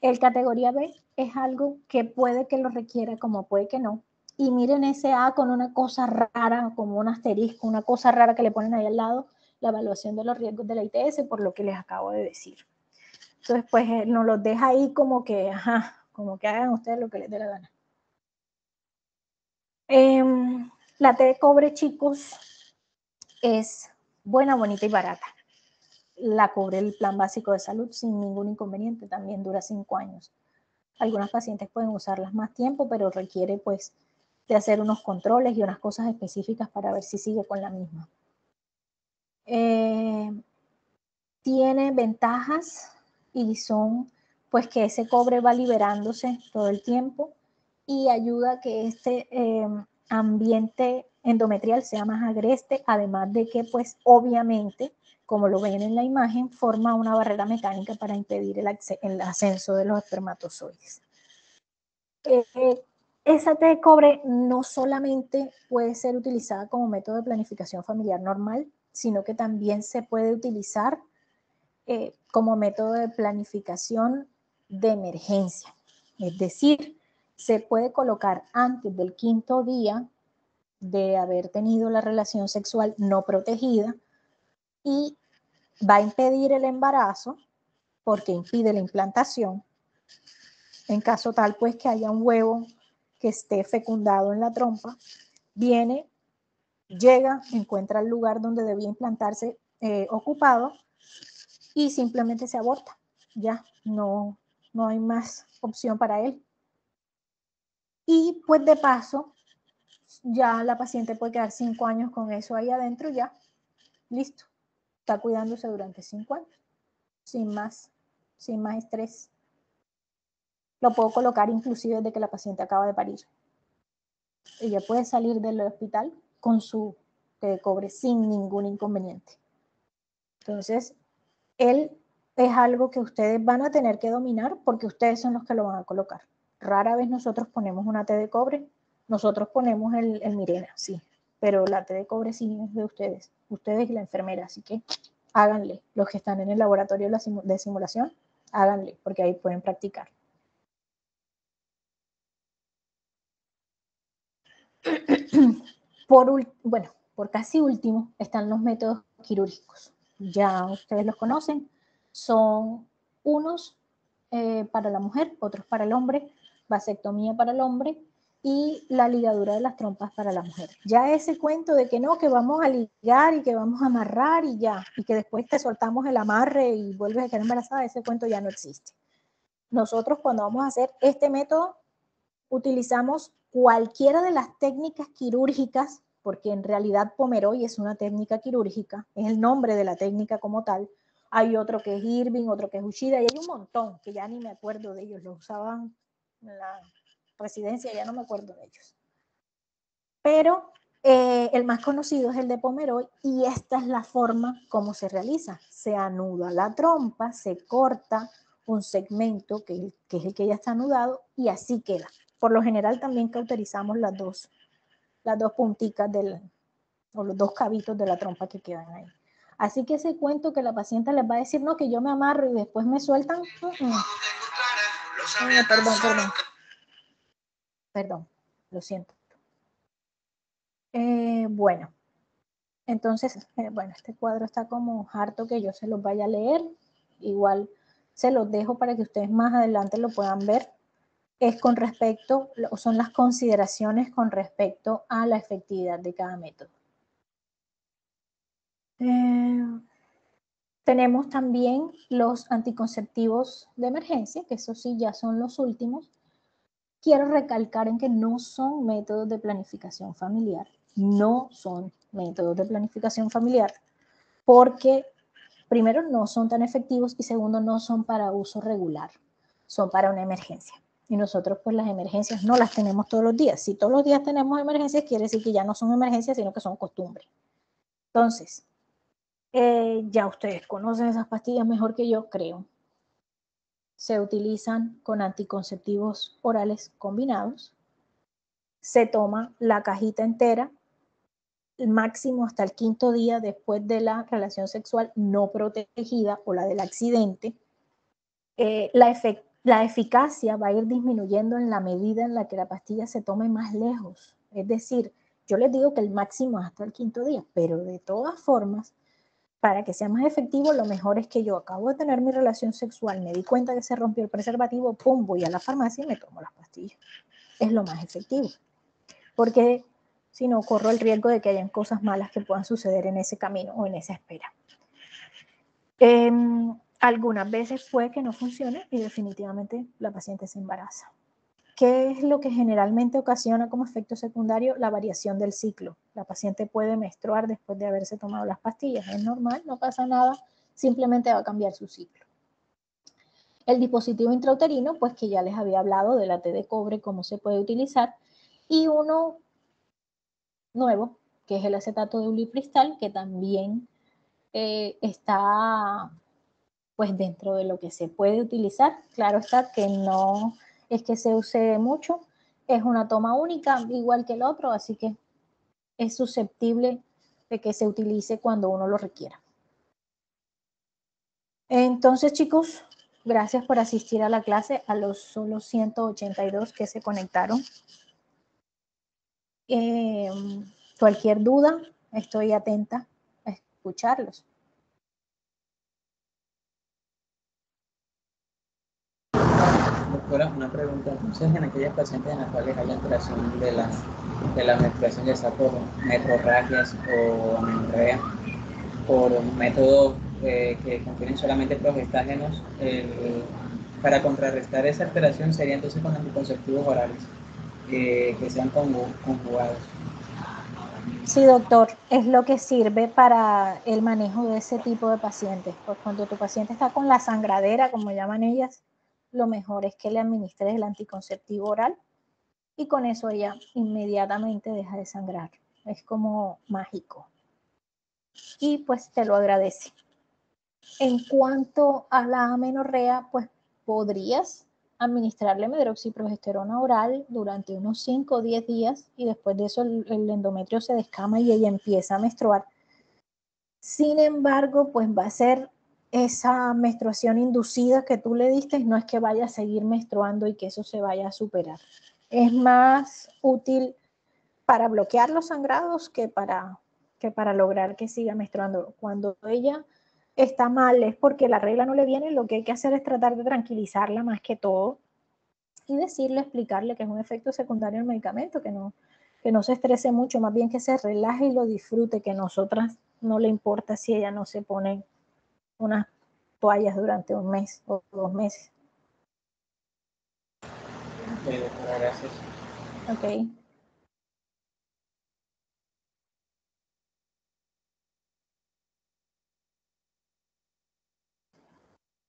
El categoría B es algo que puede que lo requiera como puede que no. Y miren ese A con una cosa rara, como un asterisco, una cosa rara que le ponen ahí al lado, la evaluación de los riesgos de la ITS, por lo que les acabo de decir. Entonces, pues nos los deja ahí como que, ajá, como que hagan ustedes lo que les dé la gana. La T de cobre, chicos, es buena, bonita y barata. La cubre el plan básico de salud sin ningún inconveniente, también dura 5 años. Algunas pacientes pueden usarlas más tiempo, pero requiere pues de hacer unos controles y unas cosas específicas para ver si sigue con la misma. Tiene ventajas y son pues que ese cobre va liberándose todo el tiempo y ayuda a que este ambiente endometrial sea más agreste, además de que pues obviamente, como lo ven en la imagen, forma una barrera mecánica para impedir el ascenso de los espermatozoides. Esa T de cobre no solamente puede ser utilizada como método de planificación familiar normal, sino que también se puede utilizar como método de planificación de emergencia. Es decir, se puede colocar antes del 5.º día de haber tenido la relación sexual no protegida y va a impedir el embarazo porque impide la implantación. En caso tal, pues que haya un huevo que esté fecundado en la trompa, viene, llega, encuentra el lugar donde debía implantarse ocupado y simplemente se aborta. Ya no hay más opción para él. Y pues de paso, ya la paciente puede quedar 5 años con eso ahí adentro, ya, listo. Está cuidándose durante 5 años, sin más estrés. Lo puedo colocar inclusive desde que la paciente acaba de parir. Ella puede salir del hospital con su té de cobre sin ningún inconveniente. Entonces, él es algo que ustedes van a tener que dominar porque ustedes son los que lo van a colocar. Rara vez nosotros ponemos una T de cobre, nosotros ponemos el Mirena, sí, pero la T de cobre sí es de ustedes y la enfermera, así que háganle. Los que están en el laboratorio de simulación, háganle, porque ahí pueden practicar. Por casi último están los métodos quirúrgicos. Ya ustedes los conocen, son unos para la mujer, otros para el hombre, vasectomía para el hombre y la ligadura de las trompas para la mujer. Ya ese cuento de que no, que vamos a ligar y que vamos a amarrar y ya, y que después te soltamos el amarre y vuelves a quedar embarazada, ese cuento ya no existe. Nosotros cuando vamos a hacer este método utilizamos cualquiera de las técnicas quirúrgicas, porque en realidad Pomeroy es una técnica quirúrgica, es el nombre de la técnica como tal. Hay otro que es Irving, otro que es Uchida, y hay un montón que ya ni me acuerdo de ellos, los usaban en la residencia, ya no me acuerdo de ellos. Pero el más conocido es el de Pomeroy y esta es la forma como se realiza. Se anuda la trompa, se corta un segmento que es el que ya está anudado y así queda. Por lo general también cauterizamos las dos punticas o los 2 cabitos de la trompa que quedan ahí. Así que ese cuento que la paciente les va a decir, no, que yo me amarro y después me sueltan. Perdón, lo siento. Bueno, entonces, este cuadro está como harto que yo se los vaya a leer. Igual se los dejo para que ustedes más adelante lo puedan ver. Es con respecto, son las consideraciones con respecto a la efectividad de cada método. Tenemos también los anticonceptivos de emergencia, que eso sí ya son los últimos. Quiero recalcar en que no son métodos de planificación familiar. No son métodos de planificación familiar porque primero no son tan efectivos y segundo no son para uso regular, son para una emergencia. Y nosotros pues las emergencias no las tenemos todos los días. Si todos los días tenemos emergencias, quiere decir que ya no son emergencias, sino que son costumbres. Entonces, ya ustedes conocen esas pastillas mejor que yo, creo. Se utilizan con anticonceptivos orales combinados. Se toma la cajita entera, el máximo hasta el 5.º día después de la relación sexual no protegida o la del accidente. La eficacia va a ir disminuyendo en la medida en la que la pastilla se tome más lejos. Es decir, yo les digo que el máximo es hasta el 5.º día, pero de todas formas, para que sea más efectivo, lo mejor es que yo acabo de tener mi relación sexual, me di cuenta que se rompió el preservativo, pum, voy a la farmacia y me tomo las pastillas. Es lo más efectivo. porque si no corro el riesgo de que hayan cosas malas que puedan suceder en ese camino o en esa espera. Algunas veces puede que no funcione y definitivamente la paciente se embaraza. ¿Qué es lo que generalmente ocasiona como efecto secundario? La variación del ciclo. La paciente puede menstruar después de haberse tomado las pastillas. Es normal, no pasa nada, simplemente va a cambiar su ciclo. El dispositivo intrauterino, pues que ya les había hablado de la T de cobre, cómo se puede utilizar, y uno nuevo, que es el acetato de ulipristal, que también está pues dentro de lo que se puede utilizar. Claro está que no es que se use mucho, es una toma única, igual que el otro, así que es susceptible de que se utilice cuando uno lo requiera. Entonces, chicos, gracias por asistir a la clase, a los solo 182 que se conectaron. Cualquier duda, estoy atenta a escucharlos. Doctora, una pregunta. Entonces, en aquellas pacientes en las cuales hay alteración de la menstruación, ya sea por metrorragias o amenorrea, por métodos que contienen solamente progestágenos, para contrarrestar esa alteración sería entonces con anticonceptivos orales que sean conjugados. Sí, doctor, es lo que sirve para el manejo de ese tipo de pacientes. Pues cuando tu paciente está con la sangradera, como llaman ellas, lo mejor es que le administres el anticonceptivo oral y con eso ella inmediatamente deja de sangrar. Es como mágico. Y pues te lo agradece. En cuanto a la amenorrea, pues podrías administrarle medroxiprogesterona oral durante unos 5 o 10 días y después de eso el endometrio se descama y ella empieza a menstruar. Sin embargo, pues va a ser esa menstruación inducida que tú le diste, no es que vaya a seguir menstruando y que eso se vaya a superar. Es más útil para bloquear los sangrados que para lograr que siga menstruando. Cuando ella está mal es porque la regla no le viene, lo que hay que hacer es tratar de tranquilizarla más que todo y decirle, explicarle que es un efecto secundario del medicamento, que no se estrese mucho, más bien que se relaje y lo disfrute, que a nosotras no le importa si ella no se pone unas toallas durante un mes o 2 meses. Doctora, gracias. Ok.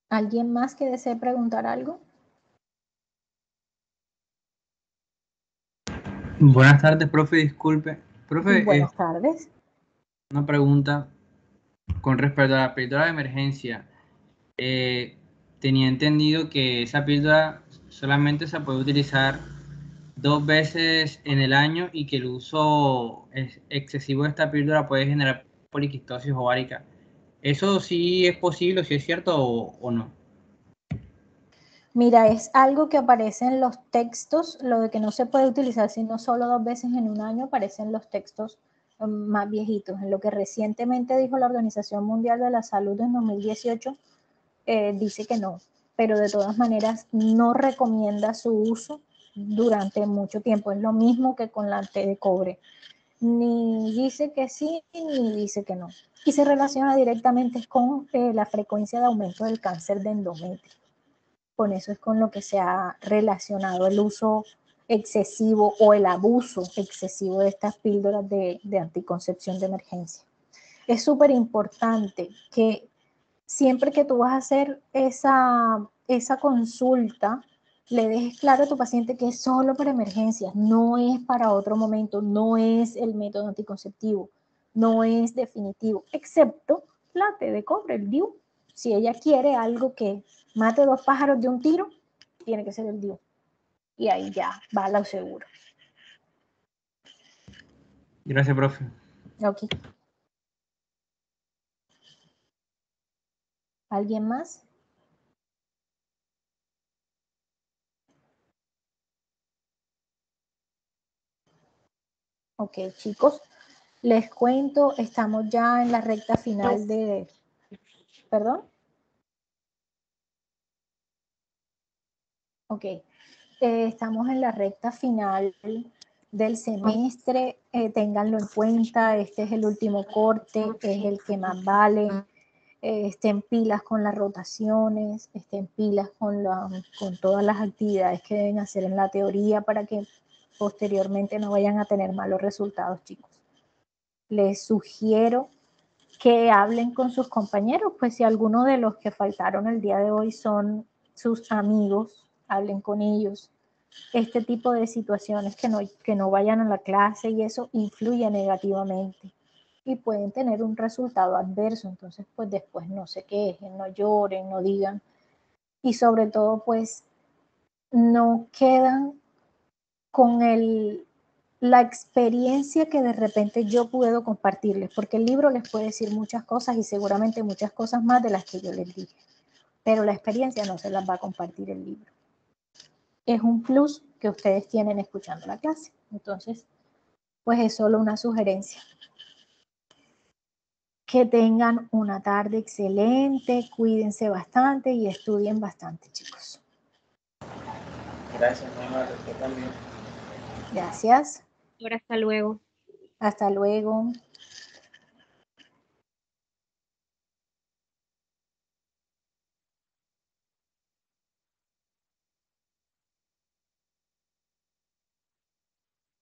¿Alguien más que desee preguntar algo? Buenas tardes, profe, disculpe. Profe, Buenas tardes. una pregunta con respecto a la píldora de emergencia. Tenía entendido que esa píldora solamente se puede utilizar 2 veces en el año y que el uso excesivo de esta píldora puede generar poliquistosis ovárica. ¿Eso sí es posible, si es cierto o no? Mira, es algo que aparece en los textos, lo de que no se puede utilizar sino solo 2 veces en un año, aparece en los textos más viejitos. En lo que recientemente dijo la Organización Mundial de la Salud en 2018, dice que no, pero de todas maneras no recomienda su uso durante mucho tiempo. Es lo mismo que con la T de cobre. Ni dice que sí, ni dice que no. Y se relaciona directamente con la frecuencia de aumento del cáncer de endometrio. Con eso es con lo que se ha relacionado el uso excesivo o el abuso excesivo de estas píldoras de anticoncepción de emergencia. Es súper importante que siempre que tú vas a hacer esa consulta, le dejes claro a tu paciente que es solo para emergencias, no es para otro momento, no es el método anticonceptivo, no es definitivo, excepto la T de cobre, el DIU. Si ella quiere algo que mate 2 pájaros de un tiro, tiene que ser el DIU. Y ahí ya va a lo seguro. Gracias, profe. Ok. ¿Alguien más? Ok, chicos, les cuento, estamos ya en la recta final de... ¿Perdón? Ok, estamos en la recta final del semestre, ténganlo en cuenta, este es el último corte, es el que más vale, estén pilas con las rotaciones, estén pilas con todas las actividades que deben hacer en la teoría para que posteriormente no vayan a tener malos resultados, chicos. Les sugiero que hablen con sus compañeros, pues si alguno de los que faltaron el día de hoy son sus amigos, hablen con ellos. Este tipo de situaciones que no vayan a la clase y eso influye negativamente y pueden tener un resultado adverso. Entonces, pues después no se quejen, no lloren, no digan. Y sobre todo, pues no quedan con la experiencia que de repente yo puedo compartirles, porque el libro les puede decir muchas cosas y seguramente muchas cosas más de las que yo les dije, pero la experiencia no se las va a compartir el libro. Es un plus que ustedes tienen escuchando la clase. Entonces, pues es solo una sugerencia. Que tengan una tarde excelente, cuídense bastante y estudien bastante, chicos. Gracias, muy amable, usted también. Gracias. Ahora hasta luego. Hasta luego.